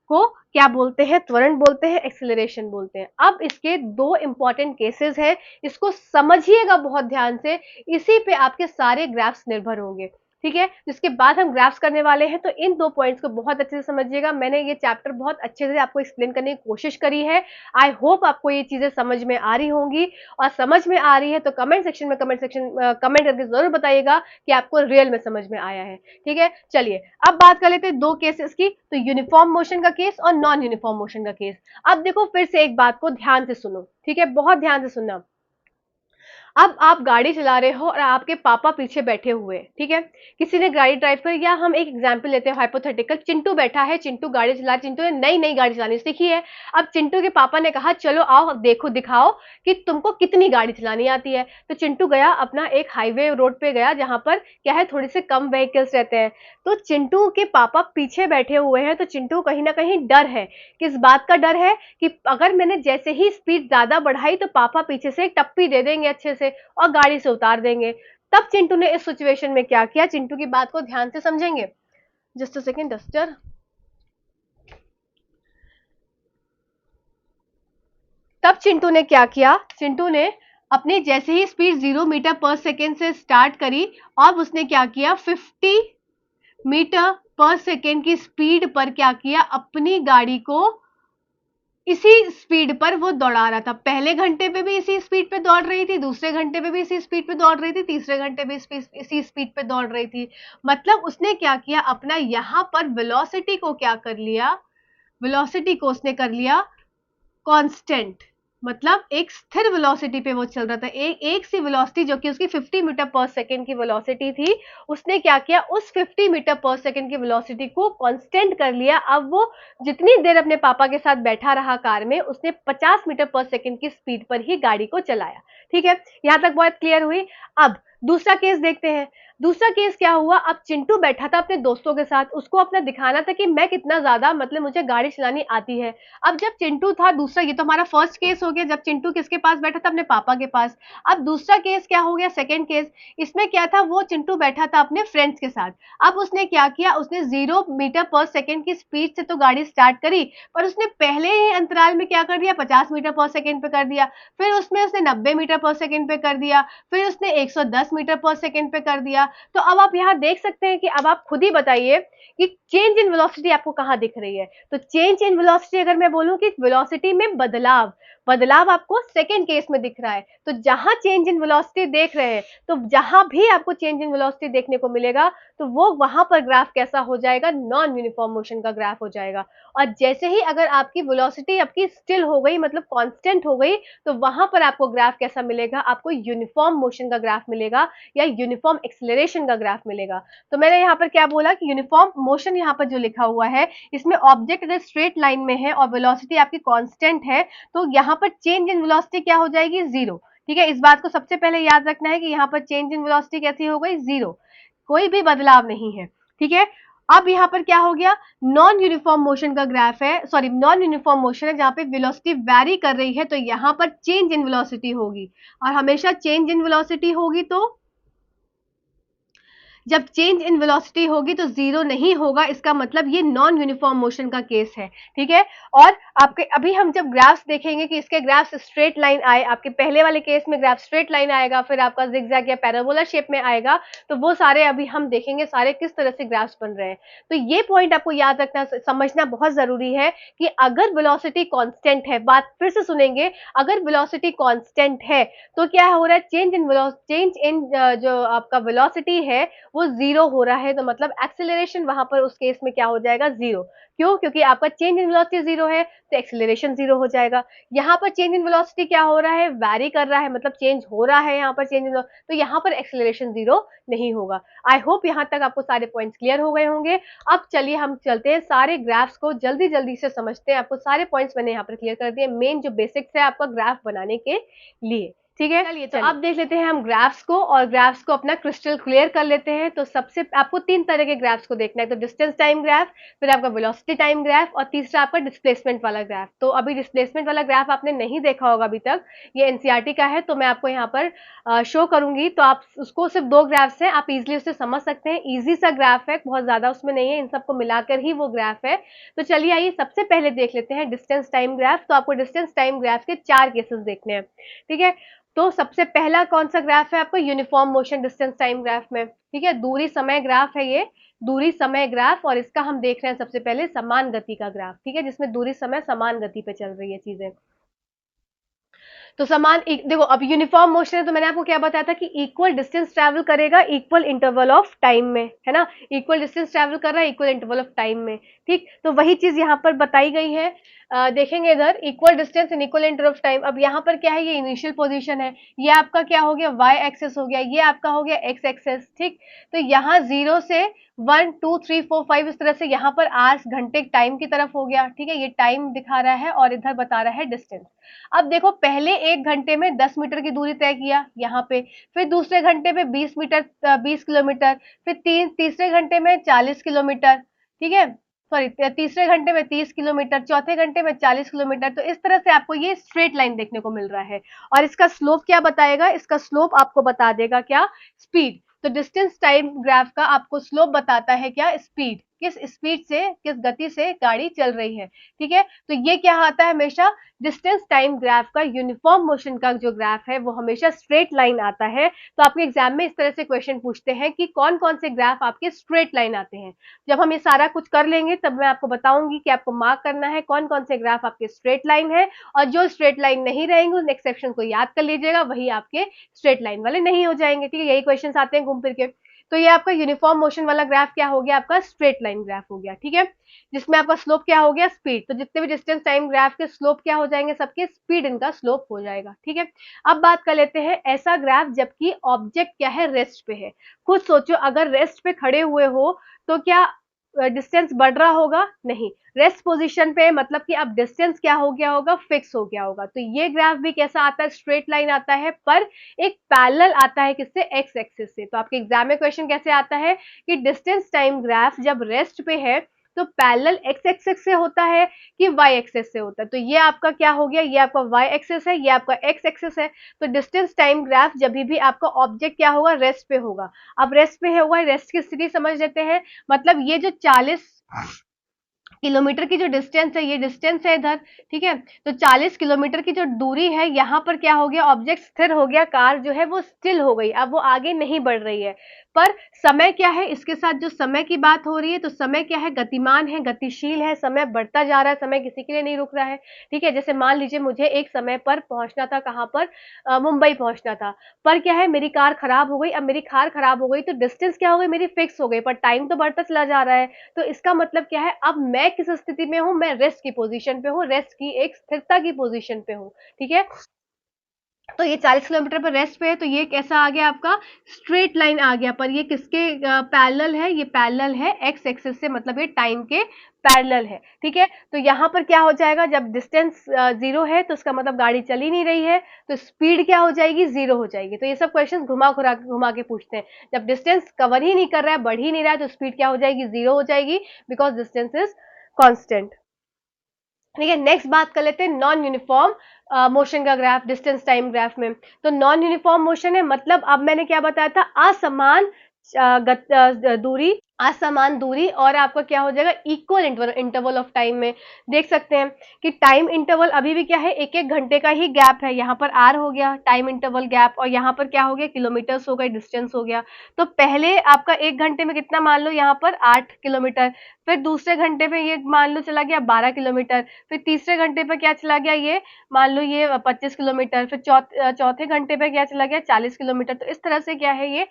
को क्या बोलते हैं, त्वरण बोलते हैं, एक्सीलरेशन बोलते हैं। अब इसके दो इंपॉर्टेंट केसेस हैं, इसको समझिएगा बहुत ध्यान से, इसी पे आपके सारे ग्राफ्स निर्भर होंगे। ठीक है, जिसके बाद हम ग्राफ्स करने वाले हैं, तो इन दो पॉइंट्स को बहुत अच्छे से समझिएगा। मैंने ये चैप्टर बहुत अच्छे से आपको एक्सप्लेन करने की कोशिश करी है। आई होप आपको ये चीजें समझ में आ रही होंगी, और समझ में आ रही है तो कमेंट सेक्शन में कमेंट करके जरूर बताइएगा कि आपको रियल में समझ में आया है। ठीक है, चलिए अब बात कर लेते हैं दो केसेस की, तो यूनिफॉर्म मोशन का केस और नॉन यूनिफॉर्म मोशन का केस। अब देखो फिर से एक बात को ध्यान से सुनो, ठीक है, बहुत ध्यान से सुनना। अब आप गाड़ी चला रहे हो और आपके पापा पीछे बैठे हुए हैं, ठीक है, किसी ने गाड़ी ड्राइव कर, या हम एक एग्जांपल लेते हैं हाइपोथेटिकल, चिंटू बैठा है, चिंटू गाड़ी चला, चिंटू ने नई नई गाड़ी चलानी सीखी है। अब चिंटू के पापा ने कहा चलो आओ देखो दिखाओ कि तुमको कितनी गाड़ी चलानी आती है। तो चिंटू गया अपना एक हाईवे रोड पे गया जहां पर क्या है थोड़े से कम व्हीकल्स रहते हैं। तो चिंटू के पापा पीछे बैठे हुए हैं, तो चिंटू कहीं ना कहीं डर है। किस बात का डर है कि अगर मैंने जैसे ही स्पीड ज्यादा बढ़ाई तो पापा पीछे से एक टप्पी दे देंगे अच्छे से और गाड़ी से उतार देंगे। तब चिंटू ने इस सिचुएशन में क्या किया, चिंटू की बात को ध्यान से समझेंगे। Just a second duster. तब चिंटू ने क्या किया, चिंटू ने अपनी जैसे ही स्पीड 0 मीटर पर सेकेंड से स्टार्ट करी और उसने क्या किया 50 मीटर पर सेकेंड की स्पीड पर क्या किया, अपनी गाड़ी को इसी स्पीड पर वो दौड़ा रहा था। पहले घंटे पे भी इसी स्पीड पे दौड़ रही थी, दूसरे घंटे पे भी इसी स्पीड पे दौड़ रही थी, तीसरे घंटे पे इसी स्पीड पे दौड़ रही थी। मतलब उसने क्या किया, अपना यहां पर वेलोसिटी को क्या कर लिया, वेलोसिटी को उसने कर लिया कांस्टेंट। मतलब एक स्थिर वेलोसिटी पे वो चल रहा था, एक सी वेलोसिटी जो कि उसकी 50 मीटर पर सेकेंड की वेलोसिटी थी, उसने क्या किया उस 50 मीटर पर सेकेंड की वेलोसिटी को कांस्टेंट कर लिया। अब वो जितनी देर अपने पापा के साथ बैठा रहा कार में, उसने 50 मीटर पर सेकेंड की स्पीड पर ही गाड़ी को चलाया। ठीक है, यहां तक बात क्लियर हुई। अब दूसरा केस देखते हैं। दूसरा केस क्या हुआ, अब चिंटू बैठा था अपने दोस्तों के साथ, उसको अपना दिखाना था कि मैं कितना ज्यादा मतलब मुझे गाड़ी चलानी आती है। अब जब चिंटू था दूसरा, ये तो हमारा फर्स्ट केस हो गया जब चिंटू किसके पास बैठा था, अपने पापा के पास। अब दूसरा केस क्या हो गया, सेकंड केस। इसमें क्या था, वो चिंटू बैठा था अपने फ्रेंड्स के साथ। अब उसने क्या किया, उसने 0 मीटर पर सेकेंड की स्पीड से तो गाड़ी स्टार्ट करी, पर उसने पहले ही अंतराल में क्या कर दिया, 50 मीटर पर सेकेंड पे कर दिया, फिर उसमें उसने 90 मीटर पर सेकेंड पे कर दिया, फिर उसने 110 मीटर पर सेकेंड पे कर दिया। तो अब आप यहाँ देख सकते हैं कि अब आप खुद ही बताइए कि चेंज इन वेलोसिटी आपको कहां दिख रही है। तो चेंज इन वेलोसिटी अगर मैं बोलूं कि वेलोसिटी में बदलाव, बदलाव आपको सेकेंड केस में दिख रहा है। तो जहां चेंज इन वेलोसिटी देख रहे हैं, तो जहां भी आपको चेंज इन वेलोसिटी देखने को मिलेगा, तो वो वहां पर ग्राफ कैसा हो जाएगा, नॉन यूनिफॉर्म मोशन का ग्राफ हो जाएगा। और जैसे ही अगर आपकी वेलोसिटी आपकी स्टिल हो गई, मतलब कांस्टेंट हो गई, तो वहां पर आपको ग्राफ कैसा मिलेगा, आपको यूनिफॉर्म मोशन का ग्राफ मिलेगा या यूनिफॉर्म एक्सेलरेशन का ग्राफ मिलेगा। तो मैंने यहाँ पर क्या बोला कि यूनिफॉर्म मोशन यहाँ पर जो लिखा हुआ है, इसमें ऑब्जेक्ट अगर स्ट्रेट लाइन में है और वेलोसिटी आपकी कांस्टेंट है, तो यहाँ पर चेंज इन वेलोसिटी क्या हो जाएगी, 0। ठीक है, इस बात को सबसे पहले याद रखना है कि यहाँ पर चेंज इन वेलोसिटी कैसी हो गई, 0, कोई भी बदलाव नहीं है। ठीक है, अब यहाँ पर क्या हो गया, नॉन यूनिफॉर्म मोशन का ग्राफ है, सॉरी नॉन यूनिफॉर्म मोशन है जहां पे वेलोसिटी वैरी कर रही है, तो यहाँ पर चेंज इन वेलोसिटी होगी। और हमेशा चेंज इन वेलोसिटी होगी, तो जब चेंज इन वेलोसिटी होगी तो 0 नहीं होगा, इसका मतलब ये नॉन यूनिफॉर्म मोशन का केस है। ठीक है, और आपके अभी हम जब ग्राफ्स देखेंगे कि इसके ग्राफ्स स्ट्रेट लाइन आए, आपके पहले वाले केस में ग्राफ स्ट्रेट लाइन आएगा, फिर आपका जिगजैग या पैराबोला शेप में आएगा, तो वो सारे अभी हम देखेंगे सारे किस तरह से ग्राफ्स बन रहे हैं। तो ये पॉइंट आपको याद रखना, समझना बहुत जरूरी है कि अगर वेलोसिटी कांस्टेंट है, बात फिर से सुनेंगे, अगर वेलोसिटी कांस्टेंट है तो क्या हो रहा है, चेंज इन जो आपका वेलोसिटी है वो 0 हो रहा है, तो मतलब एक्सेलरेशन वहां पर उस केस में क्या हो जाएगा, 0। क्यों, क्योंकि आपका चेंज इन वेलोसिटी 0 है, तो एक्सेलरेशन 0 हो जाएगा। यहाँ पर चेंज इन वेलोसिटी क्या हो रहा है, वैरी कर रहा है, मतलब चेंज हो रहा है यहाँ पर चेंज इन, तो यहाँ पर एक्सेलरेशन 0 नहीं होगा। आई होप यहाँ तक आपको सारे पॉइंट्स क्लियर हो गए होंगे। अब चलिए हम चलते हैं सारे ग्राफ्स को जल्दी जल्दी से समझते हैं। आपको सारे पॉइंट्स मैंने यहाँ पर क्लियर कर दिए, मेन जो बेसिक्स है आपका ग्राफ बनाने के लिए। ठीक है, चलिए तो अब देख लेते हैं हम ग्राफ्स को, और ग्राफ्स को अपना क्रिस्टल क्लियर कर लेते हैं। तो सबसे आपको 3 तरह के ग्राफ्स को देखना है, तो डिस्टेंस टाइम ग्राफ, फिर आपका वेलोसिटी टाइम ग्राफ, और तीसरा आपका डिस्प्लेसमेंट वाला ग्राफ। तो अभी डिस्प्लेसमेंट वाला ग्राफ आपने नहीं देखा होगा अभी तक, ये एनसीईआरटी का है, तो मैं आपको यहाँ पर शो करूंगी। तो आप उसको, सिर्फ 2 ग्राफ्स हैं, आप इजिली उसे समझ सकते हैं। ईजी सा ग्राफ है, बहुत ज्यादा उसमें नहीं है, इन सबको मिलाकर ही वो ग्राफ है। तो चलिए आइए सबसे पहले देख लेते हैं डिस्टेंस टाइम ग्राफ। तो आपको डिस्टेंस टाइम ग्राफ के 4 केसेस देखने हैं। ठीक है, तो सबसे पहला कौन सा ग्राफ है आपको, uniform motion distance time graph में। ठीक है, दूरी समय ग्राफ है ये, दूरी समय ग्राफ, और इसका हम देख रहे हैं सबसे पहले समान गति का ग्राफ। ठीक है, जिसमें दूरी समय समान गति पे चल रही है चीजें। तो समान देखो, अब यूनिफॉर्म मोशन है तो मैंने आपको क्या बताया था कि इक्वल डिस्टेंस ट्रैवल करेगा इक्वल इंटरवल ऑफ टाइम में, है ना, इक्वल डिस्टेंस ट्रैवल कर रहा है इक्वल इंटरवल ऑफ टाइम में। ठीक, तो वही चीज यहाँ पर बताई गई है। देखेंगे इधर equal distance in equal inter of time. अब यहाँ पर क्या है, ये इनिशियल पोजीशन है, ये आपका क्या हो गया वाई एक्सेस हो गया, ये आपका हो गया एक्स एक्सेस, ठीक। तो यहाँ 0 से 1 2 3 4 5 इस तरह से यहाँ पर आवर्स घंटे टाइम की तरफ हो गया, ठीक है, ये टाइम दिखा रहा है और इधर बता रहा है डिस्टेंस। अब देखो पहले एक घंटे में 10 मीटर की दूरी तय किया यहाँ पे, फिर दूसरे घंटे में 20 मीटर 20 किलोमीटर, फिर तीसरे घंटे में 40 किलोमीटर, ठीक है, सॉरी तीसरे घंटे में 30 किलोमीटर, चौथे घंटे में 40 किलोमीटर। तो इस तरह से आपको ये स्ट्रेट लाइन देखने को मिल रहा है। और इसका स्लोप क्या बताएगा, इसका स्लोप आपको बता देगा क्या, स्पीड। तो डिस्टेंस टाइम ग्राफ का आपको स्लोप बताता है क्या, स्पीड, किस स्पीड से किस गति से गाड़ी चल रही है, ठीक है। तो ये क्या आता है हमेशा, डिस्टेंस टाइम ग्राफ का यूनिफॉर्म मोशन का जो ग्राफ है वो हमेशा स्ट्रेट लाइन आता है। तो आपके एग्जाम में इस तरह से क्वेश्चन पूछते हैं कि कौन कौन से ग्राफ आपके स्ट्रेट लाइन आते हैं। जब हम ये सारा कुछ कर लेंगे तब मैं आपको बताऊंगी कि आपको मार्क करना है कौन कौन से ग्राफ आपके स्ट्रेट लाइन है, और जो स्ट्रेट लाइन नहीं रहेंगे उन एक्सेप्शन को याद कर लीजिएगा, वही आपके स्ट्रेट लाइन वाले नहीं हो जाएंगे, ठीक है। यही क्वेश्चन आते हैं घूम फिर के। तो ये आपका यूनिफॉर्म मोशन वाला ग्राफ क्या हो गया, आपका स्ट्रेट लाइन ग्राफ हो गया, ठीक है, जिसमें आपका स्लोप क्या हो गया, स्पीड। तो जितने भी डिस्टेंस टाइम ग्राफ के स्लोप क्या हो जाएंगे, सबके स्पीड इनका स्लोप हो जाएगा, ठीक है। अब बात कर लेते हैं ऐसा ग्राफ जबकि ऑब्जेक्ट क्या है, रेस्ट पे है। खुद सोचो अगर रेस्ट पे खड़े हुए हो तो क्या डिस्टेंस बढ़ रहा होगा, नहीं, रेस्ट पोजीशन पे मतलब कि अब डिस्टेंस क्या हो गया होगा, फिक्स हो गया होगा। तो ये ग्राफ भी कैसा आता है, स्ट्रेट लाइन आता है, पर एक पैरेलल आता है किससे, एक्स एक्सिस से। तो आपके एग्जाम में क्वेश्चन कैसे आता है कि डिस्टेंस टाइम ग्राफ जब रेस्ट पे है तो पैरेलल एक्स एक्सिस से होता है कि वाई एक्सिस से होता है। तो ये आपका क्या हो गया, ये आपका वाई एक्सिस है, ये आपका एक्स एक्सिस है। तो डिस्टेंस टाइम ग्राफ जब भी आपका ऑब्जेक्ट क्या होगा, रेस्ट पे होगा। अब रेस्ट पे होगा, रेस्ट की स्थिति समझ लेते हैं। मतलब ये जो 40 किलोमीटर की जो डिस्टेंस है, ये डिस्टेंस है इधर, ठीक है। तो 40 किलोमीटर की जो दूरी है, यहाँ पर क्या हो गया, ऑब्जेक्ट स्थिर हो गया, कार जो है वो स्टिल हो गई, अब वो आगे नहीं बढ़ रही है। पर समय क्या है, इसके साथ जो समय की बात हो रही है, तो समय क्या है, गतिमान है, गतिशील है, समय बढ़ता जा रहा है, समय किसी के लिए नहीं रुक रहा है, ठीक है। जैसे मान लीजिए मुझे एक समय पर पहुंचना था, कहाँ पर, मुंबई पहुंचना था, पर क्या है मेरी कार खराब हो गई। अब मेरी कार खराब हो गई तो डिस्टेंस क्या हो गई, मेरी फिक्स हो गई, पर टाइम तो बढ़ता चला जा रहा है। तो इसका मतलब क्या है, अब मैं किस स्थिति में हूं, मैं रेस्ट की पोजीशन पे हूं, रेस्ट की एक स्थिरता की पोजीशन पे हूं, ठीक है। तो ये 40 किलोमीटर पर रेस्ट पे है, तो ये कैसा आ गया आपका, स्ट्रेट लाइन आ गया। पर ये किसके पैरेलल है, ये पैरेलल है एक्स एक्सिस से, मतलब ये टाइम के पैरेलल है, ठीक है। तो यहाँ पर क्या हो जाएगा, जब डिस्टेंस 0 है तो उसका मतलब गाड़ी चल ही नहीं रही है, तो स्पीड क्या हो जाएगी, 0 हो जाएगी। तो ये सब क्वेश्चन घुमा के पूछते हैं। जब डिस्टेंस कवर ही नहीं कर रहा है, बढ़ ही नहीं रहा है, तो स्पीड क्या हो जाएगी, 0 हो जाएगी, बिकॉज डिस्टेंस इज कॉन्स्टेंट, ठीक है। नेक्स्ट बात कर लेते हैं नॉन यूनिफॉर्म मोशन का ग्राफ डिस्टेंस टाइम ग्राफ में। तो नॉन यूनिफॉर्म मोशन है, मतलब अब मैंने क्या बताया था, असमान दूरी, असमान दूरी, और आपका क्या हो जाएगा, इक्वल इंटरवल ऑफ टाइम में। देख सकते हैं कि टाइम इंटरवल अभी भी क्या है, एक एक घंटे का ही गैप है। यहाँ पर आर हो गया टाइम इंटरवल गैप, और यहाँ पर क्या हो गया, किलोमीटर्स हो गए, डिस्टेंस हो गया। तो पहले आपका एक घंटे में कितना मान लो, यहाँ पर 8 किलोमीटर, फिर दूसरे घंटे में ये मान लो चला गया 12 किलोमीटर, फिर तीसरे घंटे पे क्या चला गया, ये मान लो ये 25 किलोमीटर, फिर चौथे घंटे पे क्या चला गया, 40 किलोमीटर। तो इस तरह से क्या है ये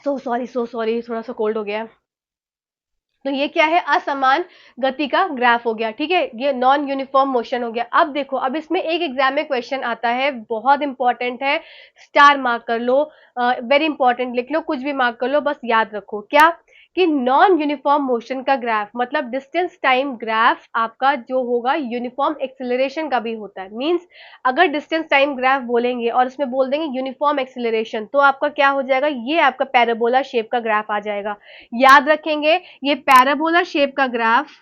सो सॉरी थोड़ा सा कोल्ड हो गया। तो ये क्या है, असमान गति का ग्राफ हो गया, ठीक है, ये नॉन यूनिफॉर्म मोशन हो गया। अब देखो, अब इसमें एक एग्जाम में क्वेश्चन आता है, बहुत इंपॉर्टेंट है, स्टार मार्क कर लो, वेरी इंपॉर्टेंट लिख लो, कुछ भी मार्क कर लो, बस याद रखो क्या, कि नॉन यूनिफॉर्म मोशन का ग्राफ मतलब डिस्टेंस टाइम ग्राफ आपका जो होगा यूनिफॉर्म एक्सिलरेशन का भी होता है। मींस अगर डिस्टेंस टाइम ग्राफ बोलेंगे और उसमें बोल देंगे यूनिफॉर्म एक्सिलरेशन, तो आपका क्या हो जाएगा, ये आपका पैराबोला शेप का ग्राफ आ जाएगा। याद रखेंगे, ये पैराबोला शेप का ग्राफ,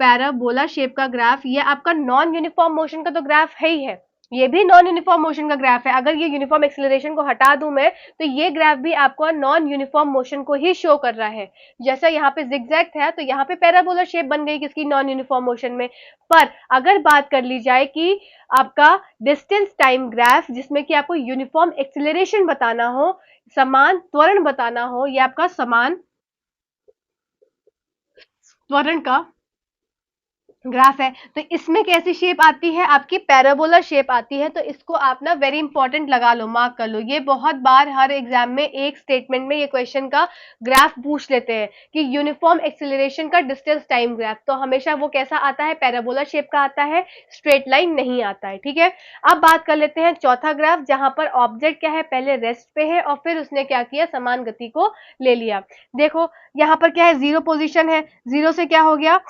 पैराबोला शेप का ग्राफ ये आपका नॉन यूनिफॉर्म मोशन का तो ग्राफ है ही है, ये भी नॉन यूनिफॉर्म मोशन का ग्राफ है। अगर ये यूनिफॉर्म एक्सिलरेशन को हटा दूं मैं, तो ये ग्राफ भी आपको नॉन यूनिफॉर्म मोशन को ही शो कर रहा है। जैसा यहाँ पे जिगजैग है, तो यहाँ पे पैराबोला शेप बन गई किसकी, नॉन यूनिफॉर्म मोशन में। पर अगर बात कर ली जाए कि आपका डिस्टेंस टाइम ग्राफ जिसमें कि आपको यूनिफॉर्म एक्सिलरेशन बताना हो, समान त्वरण बताना हो, या आपका समान त्वरण का ग्राफ है। तो इसमें कैसी शेप आती है, आपकी पैराबोला शेप आती है। तो इसको आप ना वेरी इंपॉर्टेंट लगा लो, मार्क कर लो। ये बहुत बार हर एग्जाम में एक स्टेटमेंट में ये क्वेश्चन का ग्राफ पूछ लेते हैं कि यूनिफॉर्म एक्सिलरेशन का डिस्टेंस टाइम ग्राफ। तो हमेशा वो कैसा आता है, पैराबोला शेप का आता है, स्ट्रेट लाइन नहीं आता है। ठीक है, अब बात कर लेते हैं चौथा ग्राफ, जहां पर ऑब्जेक्ट क्या है, पहले रेस्ट पे है और फिर उसने क्या किया, समान गति को ले लिया। देखो यहाँ पर क्या है, जीरो पोजिशन है, जीरो से क्या हो गया,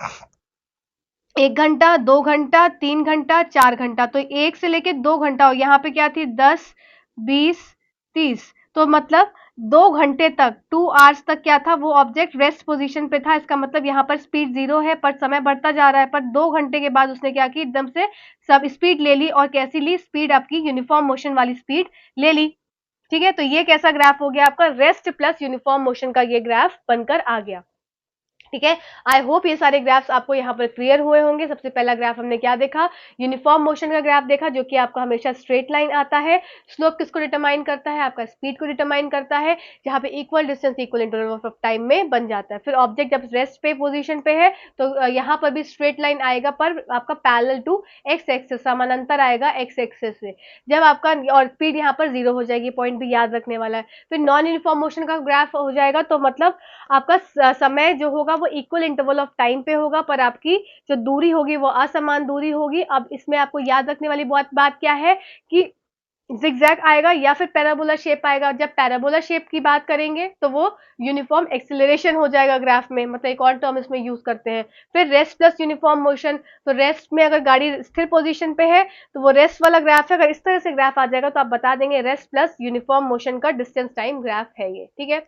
1 घंटा, 2 घंटा, 3 घंटा, 4 घंटा। तो 1 से लेके 2 घंटा हो, यहाँ पे क्या थी, 10, 20, 30। तो मतलब 2 घंटे तक, 2 आवर्स तक क्या था, वो ऑब्जेक्ट रेस्ट पोजीशन पे था। इसका मतलब यहाँ पर स्पीड 0 है, पर समय बढ़ता जा रहा है। पर 2 घंटे के बाद उसने क्या की, एकदम से सब स्पीड ले ली। और कैसी ली, स्पीड आपकी यूनिफॉर्म मोशन वाली स्पीड ले ली। ठीक है, तो ये कैसा ग्राफ हो गया आपका, रेस्ट प्लस यूनिफॉर्म मोशन का ये ग्राफ बनकर आ गया। ठीक है, आई होप ये सारे ग्राफ्स आपको यहाँ पर क्लियर हुए होंगे। सबसे पहला ग्राफ हमने क्या देखा, यूनिफॉर्म मोशन का ग्राफ देखा, जो कि आपका हमेशा स्ट्रेट लाइन आता है। स्लोप किसको डिटरमाइन करता है, आपका स्पीड को डिटरमाइन करता है, जहां पे equal distance equal interval of time में बन जाता है। फिर ऑब्जेक्ट जब रेस्ट पे पोजीशन पे है तो यहाँ पर भी स्ट्रेट लाइन आएगा, पर आपका पैरेलल टू एक्स एक्सिस, समानांतर आएगा एक्स एक्सिस से। जब आपका, और स्पीड यहाँ पर 0 हो जाएगी, पॉइंट भी याद रखने वाला है। फिर नॉन यूनिफॉर्म मोशन का ग्राफ हो जाएगा, तो मतलब आपका समय जो होगा वो इक्वल इंटरवल ऑफ टाइम पे होगा, पर आपकी जो दूरी होगी वो असमान दूरी होगी। अब इसमें आपको याद रखने वाली बात क्या है कि जिगजैग आएगा या फिर पैराबोला शेप आएगा। जब पैराबोला शेप की बात करेंगे तो वो यूनिफॉर्म एक्सिलरेशन हो जाएगा ग्राफ में, मतलब एक और टर्म इसमें यूज करते हैं। फिर रेस्ट प्लस यूनिफॉर्म मोशन, तो रेस्ट में अगर गाड़ी स्थिर पोजीशन पे है तो वो रेस्ट वाला ग्राफ है। अगर इस तरह से ग्राफ आ जाएगा तो आप बता देंगे रेस्ट प्लस यूनिफॉर्म मोशन का डिस्टेंस टाइम ग्राफ है ये। ठीक है,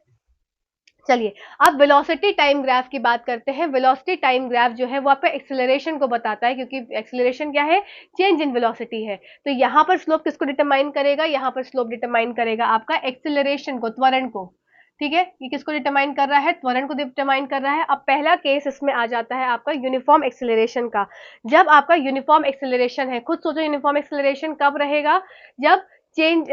चलिए अब वेलोसिटी टाइम ग्राफ की बात करते हैं। वेलोसिटी टाइम ग्राफ जो है वो आपका एक्सेलरेशन को बताता है, क्योंकि एक्सेलरेशन क्या है, चेंज इन वेलोसिटी है। तो यहाँ पर स्लोप किसको डिटरमाइन करेगा, यहाँ पर स्लोप डिटरमाइन करेगा आपका एक्सेलरेशन को, त्वरण को। ठीक है, ये किसको डिटरमाइन कर रहा है, त्वरण को डिटरमाइन कर रहा है। अब पहला केस इसमें आ जाता है आपका यूनिफॉर्म एक्सेलरेशन का। जब आपका यूनिफॉर्म एक्सेलरेशन है, खुद सोचो यूनिफॉर्म एक्सेलरेशन कब रहेगा, जब चेंज,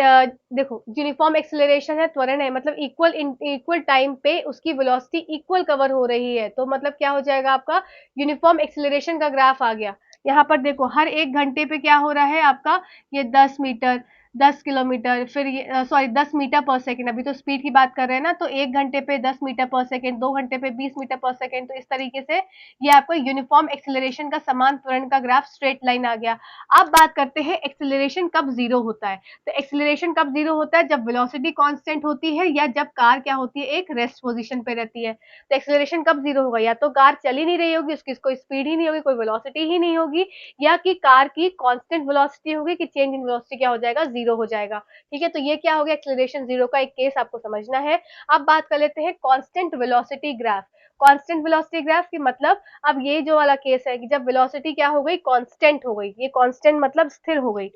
देखो यूनिफॉर्म एक्सेलरेशन है, त्वरण है, मतलब इक्वल टाइम पे उसकी वेलोसिटी इक्वल कवर हो रही है। तो मतलब क्या हो जाएगा, आपका यूनिफॉर्म एक्सेलरेशन का ग्राफ आ गया। यहाँ पर देखो हर 1 घंटे पे क्या हो रहा है आपका, ये 10 मीटर, 10 किलोमीटर, फिर ये सॉरी 10 मीटर पर सेकेंड, अभी तो स्पीड की बात कर रहे हैं ना। तो 1 घंटे पे 10 मीटर पर सेकेंड, 2 घंटे पे 20 मीटर पर सेकेंड। तो इस तरीके से ये आपको यूनिफॉर्म एक्सेलरेशन का समान त्वरण का ग्राफ स्ट्रेट लाइन आ गया। अब बात करते हैं एक्सेलरेशन कब जीरो होता है। तो एक्सेलरेशन कब जीरो होता है, जब वेलोसिटी कांस्टेंट होती है या जब कार क्या होती है, एक रेस्ट पोजीशन पे रहती है। तो एक्सेलरेशन कब जीरो होगा, या तो कार चल ही नहीं रही होगी, उसकी कोई स्पीड ही नहीं होगी, कोई वेलोसिटी ही नहीं होगी, या कि कार की कांस्टेंट वेलोसिटी होगी, कि चेंज इन वेलोसिटी क्या हो जाएगा, जीरो हो जाएगा। ठीक है, तो ये क्या हो गया, एक्सेलरेशन जीरो का एक केस आपको समझना है। अब बात कर लेते हैं constant velocity graph. Constant velocity graph की मतलब, अब ये जो वाला केस है कि जब वेलोसिटी क्या हो गई, कांस्टेंट हो गई। ये कांस्टेंट मतलब स्थिर हो गई।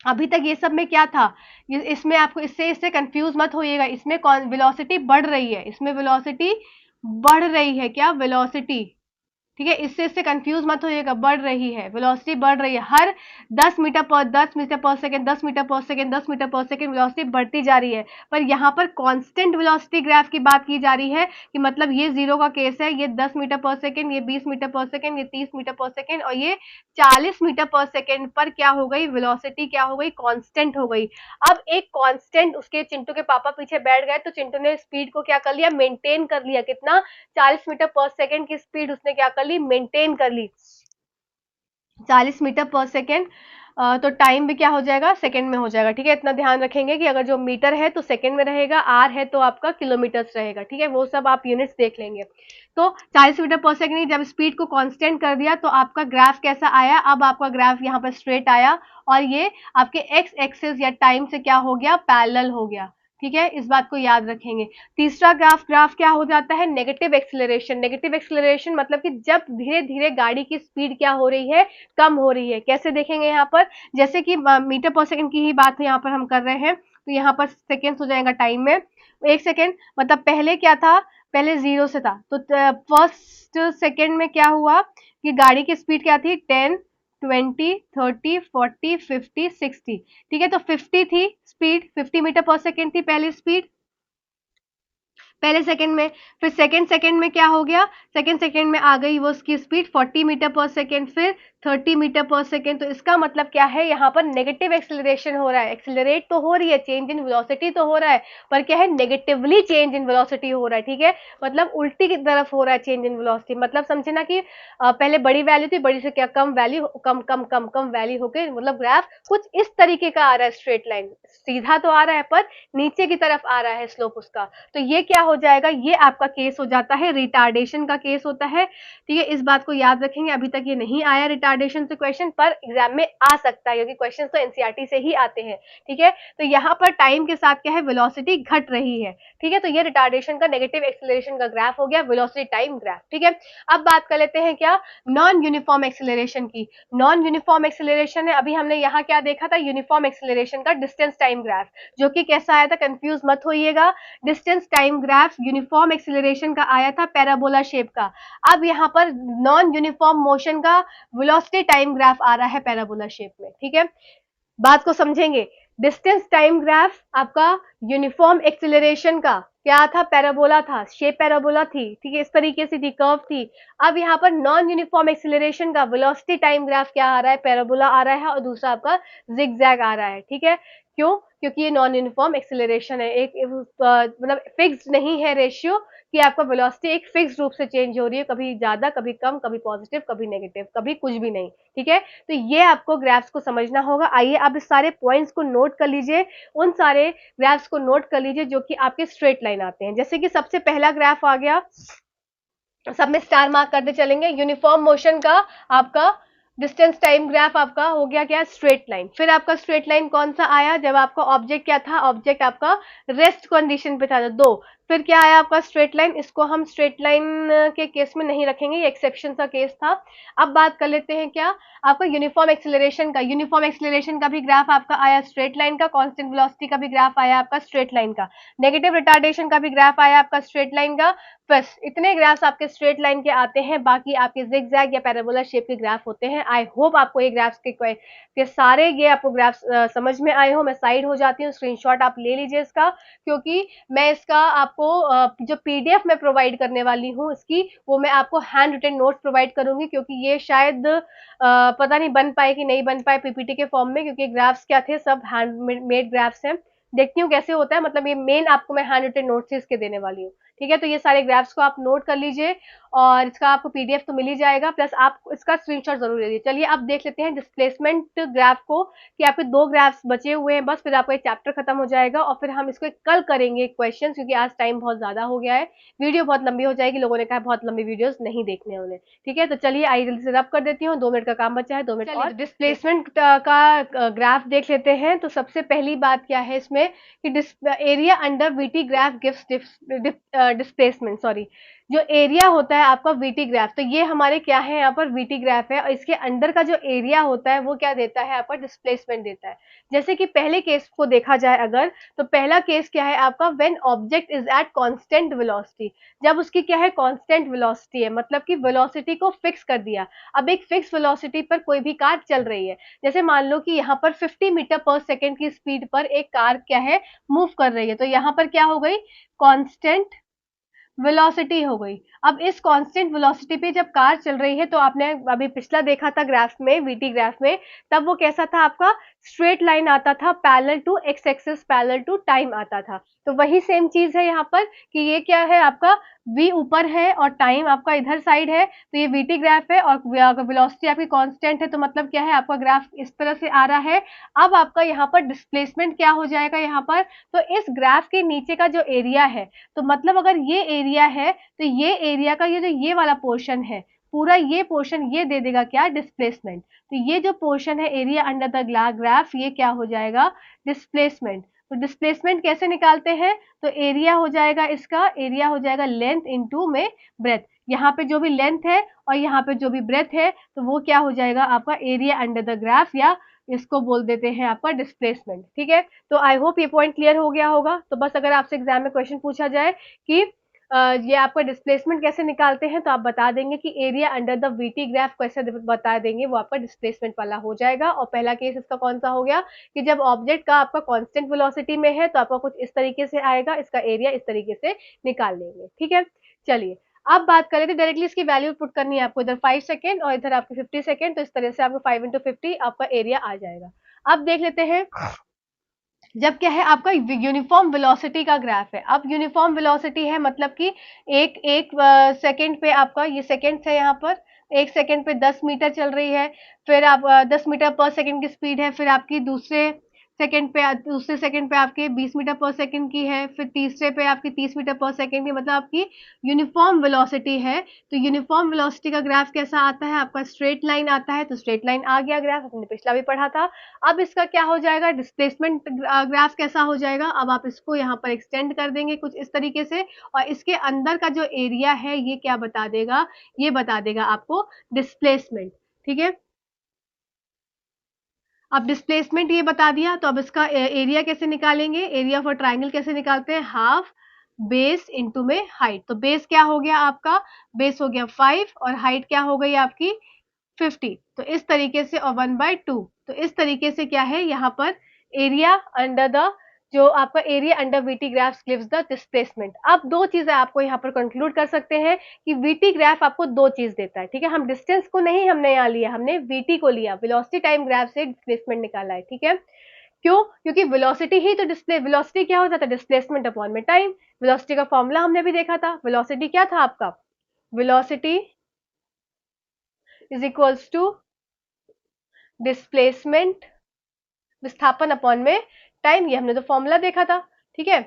अभी तक ये सब में क्या था, इसमें आपको इससे कंफ्यूज मत होइएगा। इसमें वेलोसिटी बढ़ रही है, इसमें वेलोसिटी बढ़ रही है, क्या वेलोसिटी, ठीक है, इससे कंफ्यूज मत होइएगा, बढ़ रही है, वेलोसिटी बढ़ रही है। हर 10 मीटर पर सेकेंड, 10 मीटर पर सेकेंड, 10 मीटर पर सेकेंड वेलोसिटी बढ़ती जा रही है। पर यहाँ पर कांस्टेंट वेलोसिटी ग्राफ की बात की जा रही है, कि मतलब ये जीरो का केस है। ये 10 मीटर पर सेकेंड, ये 20 मीटर पर सेकेंड, ये 30 मीटर पर सेकेंड, और ये 40 मीटर पर सेकेंड पर क्या हो गई, वेलोसिटी क्या हो गई, कांस्टेंट हो गई। अब एक कांस्टेंट, उसके चिंटू के पापा पीछे बैठ गए, तो चिंटू ने स्पीड को क्या कर लिया, मेंटेन कर लिया। कितना, 40 मीटर पर सेकेंड की स्पीड उसने क्या कर ली, मेंटेन कर ली। 40 मीटर पर सेकेंड, तो टाइम भी क्या हो जाएगा, सेकेंड में हो जाएगा। ठीक है, इतना ध्यान रखेंगे कि अगर जो मीटर है तो सेकेंड में रहेगा, आर है तो आपका किलोमीटर्स रहेगा। ठीक है, वो सब आप यूनिट्स देख लेंगे। तो 40 मीटर पर सेकेंड जब स्पीड को कांस्टेंट कर दिया, तो आपका ग्राफ कैसा आया, अब आपका ग्राफ यहाँ पर स्ट्रेट आया, और ये आपके एक्स एक्सिस या टाइम से क्या हो गया, पैरेलल हो गया। ठीक है, इस बात को याद रखेंगे। तीसरा ग्राफ क्या हो जाता है, नेगेटिव एक्सेलरेशन। नेगेटिव एक्सेलरेशन मतलब कि जब धीरे धीरे गाड़ी की स्पीड क्या हो रही है, कम हो रही है। कैसे देखेंगे यहाँ पर, जैसे कि मीटर पर सेकंड की ही बात यहाँ पर हम कर रहे हैं, तो यहाँ पर सेकेंड्स हो जाएगा टाइम में। 1 सेकेंड मतलब पहले क्या था, पहले 0 से था। तो फर्स्ट सेकेंड में क्या हुआ कि गाड़ी की स्पीड क्या थी, 10, 20, 30, 40, 50, 60। ठीक है, तो 50 थी स्पीड, 50 मीटर पर सेकेंड थी पहली स्पीड। पहले सेकंड में, फिर सेकंड में क्या हो गया, सेकंड में आ गई वो उसकी स्पीड 40 मीटर पर सेकंड, फिर 30 मीटर पर सेकंड। तो इसका मतलब क्या है, यहाँ पर नेगेटिव एक्सेलरेशन हो रहा है, एक्सेलरेट तो हो रही है, चेंज इन वेलोसिटी तो हो रहा है, पर क्या है, नेगेटिवली चेंज इन वेलोसिटी हो रहा है, ठीक है, मतलब उल्टी की तरफ हो रहा है चेंज इन वेलोसिटी। मतलब समझे ना कि पहले बड़ी वैल्यू थी, बड़ी से क्या कम वैल्यू, कम कम कम कम वैल्यू हो गई, मतलब ग्राफ कुछ इस तरीके का आ रहा है, स्ट्रेट लाइन सीधा तो आ रहा है पर नीचे की तरफ आ रहा है स्लोप उसका। तो ये क्या हो जाएगा, ये आपका केस हो जाता है रिटार्डेशन का केस होता है, ठीक है, इस बात को याद रखेंगे। अभी तक ये नहीं आया रिटार्डेशन से क्वेश्चन, पर एग्जाम में आ सकता है क्योंकि क्वेश्चन तो एनसीईआरटी से ही आते हैं, ठीक है। तो यहाँ पर टाइम के साथ क्या है, वेलोसिटी घट रही है, ठीक है, तो ये रिटार्डेशन का नेगेटिव एक्सेलरेशन का ग्राफ हो गया, वेलोसिटी टाइम ग्राफ, ठीक है। अब बात कर लेते हैं क्या, नॉन यूनिफॉर्म एक्सेलरेशन की। नॉन यूनिफॉर्म एक्सेलरेशन है, अभी हमने यहाँ क्या देखा था, यूनिफॉर्म एक्सेलरेशन का डिस्टेंस टाइम ग्राफ, जो कि कैसा आया था, कंफ्यूज मत होइएगा, distance time graph uniform acceleration का आया था, पैराबोला शेप का। अब यहाँ पर नॉन यूनिफॉर्म मोशन का वेलोसिटी टाइम ग्राफ आ रहा है पैराबोला शेप में, ठीक है। बात को समझेंगे, डिस्टेंस टाइम ग्राफ आपका यूनिफॉर्म एक्सेलरेशन का क्या था, पैराबोला था, शेप पैराबोला थी, ठीक है, इस तरीके से थी, कर्व थी। अब यहाँ पर नॉन यूनिफॉर्म एक्सेलरेशन का वेलोसिटी टाइम ग्राफ क्या आ रहा है, पैराबोला आ रहा है, और दूसरा आपका जिगजैग आ रहा है, ठीक है। क्यों, क्योंकि ये नॉन यूनिफॉर्म एक्सेलरेशन है, एक मतलब फिक्स्ड नहीं है रेशियो कि आपका वेलोसिटी एक फिक्स रूप से चेंज हो रही है, कभी ज्यादा, कभी कम, कभी पॉजिटिव, कभी नेगेटिव, कभी कुछ भी नहीं, ठीक है। तो ये आपको ग्राफ्स को समझना होगा। आइए आप इस सारे पॉइंट्स को नोट कर लीजिए, उन सारे ग्राफ्स को नोट कर लीजिए जो कि आपके स्ट्रेट लाइन आते हैं। जैसे कि सबसे पहला ग्राफ आ गया, सब में स्टार मार्क करते चलेंगे, यूनिफॉर्म मोशन का आपका डिस्टेंस टाइम ग्राफ आपका हो गया क्या, स्ट्रेट लाइन। फिर आपका स्ट्रेट लाइन कौन सा आया, जब आपका ऑब्जेक्ट क्या था, ऑब्जेक्ट आपका रेस्ट कंडीशन पे था, दो। फिर क्या आया आपका स्ट्रेट लाइन, इसको हम स्ट्रेट लाइन के केस में नहीं रखेंगे, ये एक्सेप्शन का केस था। अब बात कर लेते हैं क्या, आपका यूनिफॉर्म एक्सेलरेशन का, यूनिफॉर्म एक्सेलरेशन का भी ग्राफ आपका आया स्ट्रेट लाइन का, कांस्टेंट वेलोसिटी का भी ग्राफ आया आपका स्ट्रेट लाइन का, नेगेटिव रिटार्डेशन का भी ग्राफ आया आपका स्ट्रेट लाइन का। बस इतने ग्राफ्स आपके स्ट्रेट लाइन के आते हैं, बाकी आपके जिगजैग या पैराबोला शेप के ग्राफ होते हैं। आई होप आपको ये ग्राफ्स के सारे ये आपको ग्राफ्स समझ में आए हो। मैं साइड हो जाती हूँ, स्क्रीनशॉट आप ले लीजिए इसका, क्योंकि मैं इसका आपको जो पीडीएफ मैं प्रोवाइड करने वाली हूँ इसकी, वो मैं आपको हैंड रिटन नोट्स प्रोवाइड करूंगी, क्योंकि ये शायद पता नहीं बन पाए कि नहीं बन पाए पीपीटी के फॉर्म में, क्योंकि ग्राफ्स क्या थे, सब हैंड मेड ग्राफ्स हैं। देखती हूँ कैसे होता है, मतलब ये मेन आपको मैं हैंड रिटन नोट्स इसके देने वाली हूँ, ठीक है। तो ये सारे ग्राफ्स को आप नोट कर लीजिए, और इसका आपको पीडीएफ तो मिल ही जाएगा, प्लस आप इसका स्क्रीनशॉट जरूर ले लीजिए। चलिए अब देख लेते हैं डिस्प्लेसमेंट ग्राफ को, कि आपके दो ग्राफ्स बचे हुए हैं बस, फिर आपका एक चैप्टर खत्म हो जाएगा, और फिर हम इसको कल करेंगे क्वेश्चन, क्योंकि आज टाइम बहुत ज्यादा हो गया है, वीडियो बहुत लंबी हो जाएगी, लोगों ने कहा बहुत लंबी वीडियोस नहीं देखने उन्हें, ठीक है। तो चलिए आई जल्दी से रब कर देती हूँ, 2 मिनट का काम बचा है, 2 मिनट और। डिस्प्लेसमेंट का ग्राफ देख लेते हैं। तो सबसे पहली बात क्या है इसमें, कि area under VT graph gives displacement, sorry, जो एरिया होता है आपका वीटी ग्राफ, तो ये हमारे क्या है, यहाँ पर वीटी ग्राफ है, और इसके अंदर का जो एरिया होता है वो क्या देता है, आपका डिस्प्लेसमेंट देता है। जैसे कि पहले केस को देखा जाए अगर, तो पहला केस क्या है आपका, when object is at constant velocity, जब उसकी क्या है, कांस्टेंट वेलोसिटी है, मतलब कि वेलोसिटी को फिक्स कर दिया। अब एक फिक्स वेलोसिटी पर कोई भी कार चल रही है, जैसे मान लो कि यहाँ पर 50 मीटर पर सेकेंड की स्पीड पर एक कार क्या है, मूव कर रही है, तो यहाँ पर क्या हो गई, कांस्टेंट वेलोसिटी हो गई। अब इस कांस्टेंट वेलोसिटी पे जब कार चल रही है, तो आपने अभी पिछला देखा था ग्राफ में, वीटी ग्राफ में, तब वो कैसा था आपका, स्ट्रेट लाइन आता था, parallel to X axis, parallel to time आता था। तो वही सेम चीज है यहाँ पर, कि ये क्या है आपका, v ऊपर है और टाइम आपका इधर साइड है, तो ये वीटी ग्राफ है, और वेलोसिटी आपकी कांस्टेंट है, तो मतलब क्या है, आपका ग्राफ इस तरह से आ रहा है। अब आपका यहाँ पर डिस्प्लेसमेंट क्या हो जाएगा यहाँ पर, तो इस ग्राफ के नीचे का जो एरिया है, तो मतलब अगर ये एरिया है, तो ये एरिया का ये जो ये वाला पोर्शन है, पूरा ये पोर्शन ये दे देगा क्या, डिस्प्लेसमेंट। तो ये जो पोर्शन है एरिया अंडर द ग्राफ, ये क्या हो जाएगा, डिस्प्लेसमेंट। तो डिस्प्लेसमेंट कैसे निकालते हैं, तो एरिया हो जाएगा इसका, एरिया हो जाएगा लेंथ इनटू में ब्रेथ, यहाँ पे जो भी लेंथ है और यहाँ पे जो भी ब्रेथ है, तो वो क्या हो जाएगा आपका एरिया अंडर द ग्राफ, या इसको बोल देते हैं आपका डिस्प्लेसमेंट, ठीक है। तो आई होप ये पॉइंट क्लियर हो गया होगा। तो बस अगर आपसे एग्जाम में क्वेश्चन पूछा जाए कि ये आपका डिस्प्लेसमेंट कैसे निकालते हैं, तो आप बता देंगे कि area under the VT graph कैसे बता देंगे, वो आपका डिस्प्लेसमेंट वाला हो जाएगा। और पहला केस इसका कौन सा हो गया कि जब ऑब्जेक्ट का आपका कांस्टेंट वेलोसिटी में है तो आपका कुछ इस तरीके से आएगा, इसका एरिया इस तरीके से निकाल लेंगे। ठीक है, चलिए अब बात करें तो डायरेक्टली इसकी वैल्यू पुट करनी है आपको, इधर 5 सेकेंड और इधर आपके 50 सेकेंड, तो इस तरह से आपको 5 इंटू 50 आपका एरिया आ जाएगा। अब देख लेते हैं जब क्या है आपका यूनिफॉर्म वेलोसिटी का ग्राफ है। अब यूनिफॉर्म वेलोसिटी है मतलब कि एक एक सेकंड पे आपका, ये सेकंड है यहाँ पर, एक सेकंड पे 10 मीटर चल रही है, फिर आप 10 मीटर पर सेकंड की स्पीड है, फिर आपकी दूसरे सेकंड पे आपके 20 मीटर पर सेकंड की है, फिर तीसरे पे आपकी 30 मीटर पर सेकंड की, मतलब आपकी यूनिफॉर्म वेलोसिटी है। तो यूनिफॉर्म वेलोसिटी का ग्राफ कैसा आता है आपका, स्ट्रेट लाइन आता है। तो स्ट्रेट लाइन आ गया ग्राफ, हमने पिछला भी पढ़ा था। अब इसका क्या हो जाएगा, डिस्प्लेसमेंट ग्राफ कैसा हो जाएगा, अब आप इसको यहाँ पर एक्सटेंड कर देंगे कुछ इस तरीके से, और इसके अंदर का जो एरिया है ये क्या बता देगा, ये बता देगा आपको डिस्प्लेसमेंट। ठीक है, अब डिस्प्लेसमेंट ये बता दिया, तो अब इसका एरिया कैसे निकालेंगे, एरिया फॉर ट्राइंगल कैसे निकालते हैं, हाफ बेस इंटू में हाइट। तो बेस क्या हो गया आपका, बेस हो गया 5 और हाइट क्या हो गई आपकी 50। तो इस तरीके से, और 1/2, तो इस तरीके से क्या है यहाँ पर एरिया अंडर द, जो आपका area under VT graph gives the displacement. अब दो चीजें आपको यहाँ पर कंक्लूड कर सकते हैं कि वीटी ग्राफ आपको दो चीज देता है। ठीक है, हम डिस्टेंस को नहीं हमने यहाँ लिया, हमने वीटी को लिया, वेलोसिटी टाइम ग्राफ से डिस्प्लेसमेंट निकाला है। ठीक है, क्यों, क्योंकि वेलोसिटी ही तो वेलोसिटी क्या होता था, डिस्प्लेसमेंट अपॉन में टाइम। वेलोसिटी का फॉर्मूला हमने भी देखा था, वेलोसिटी क्या था आपका, velocity is equals to displacement विस्थापन अपॉन में टाइम, ये हमने तो फॉर्मूला देखा था। ठीक है,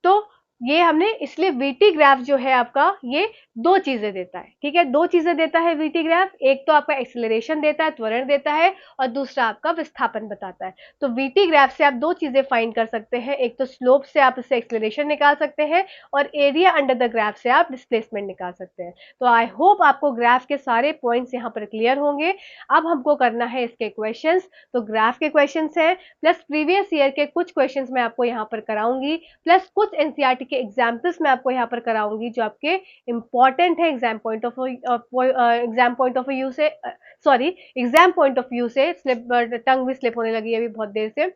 तो ये हमने, इसलिए वीटी ग्राफ जो है आपका ये दो चीजें देता है। ठीक है, दो चीजें देता है वीटी ग्राफ, एक तो आपका एक्सेलरेशन देता है, त्वरण देता है, और दूसरा आपका विस्थापन बताता है। तो वीटी ग्राफ से आप दो चीजें फाइंड कर सकते हैं, एक तो स्लोप से आप इससे एक्सेलरेशन निकाल सकते हैं, और एरिया अंडर द ग्राफ से आप डिस्प्लेसमेंट निकाल सकते हैं। तो आई होप आपको ग्राफ के सारे पॉइंट्स यहाँ पर क्लियर होंगे। अब हमको करना है इसके क्वेश्चंस, तो ग्राफ के क्वेश्चंस हैं, प्लस प्रीवियस ईयर के कुछ क्वेश्चंस मैं आपको यहाँ पर कराऊंगी, प्लस कुछ एनसीईआरटी के एग्जाम्पल्स मैं आपको यहाँ पर कराऊंगी जो आपके इंपॉर्टेंट है एग्जाम पॉइंट ऑफ व्यू से, sorry exam point of view से। टंग भी स्लिप होने लगी है अभी बहुत देर से।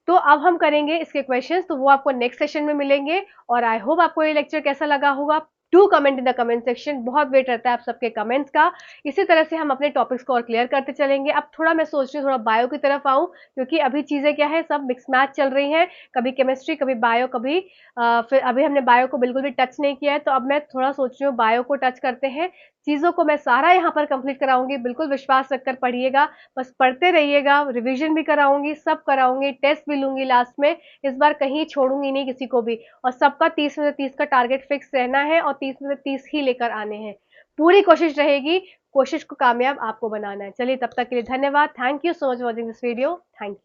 तो अब हम करेंगे इसके क्वेश्चंस, तो वो आपको नेक्स्ट सेशन में मिलेंगे। और आई होप आपको ये लेक्चर कैसा लगा होगा, to comment in the comment section, बहुत वेट रहता है आप सबके कमेंट्स का। इसी तरह से हम अपने टॉपिक्स को और क्लियर करते चलेंगे। अब थोड़ा मैं सोच रही हूँ थोड़ा बायो की तरफ आऊँ, क्योंकि अभी चीजें क्या है, सब मिक्स मैच चल रही हैं, कभी केमिस्ट्री कभी बायो, कभी फिर अभी हमने बायो को बिल्कुल भी टच नहीं किया है, तो अब मैं थोड़ा सोच रही हूँ बायो को टच करते हैं। चीजों को मैं सारा यहाँ पर कंप्लीट कराऊंगी, बिल्कुल विश्वास रखकर पढ़िएगा, बस पढ़ते रहिएगा, रिविजन भी कराऊंगी, सब कराऊंगी, टेस्ट भी लूंगी लास्ट में, इस बार कहीं छोड़ूंगी नहीं किसी को भी। और सबका 30 में से 30 का टारगेट फिक्स रहना है, और 30 में से 30 ही लेकर आने हैं, पूरी कोशिश रहेगी, कोशिश को कामयाब आपको बनाना है। चलिए तब तक के लिए धन्यवाद, thank you so much watching this video, thank you.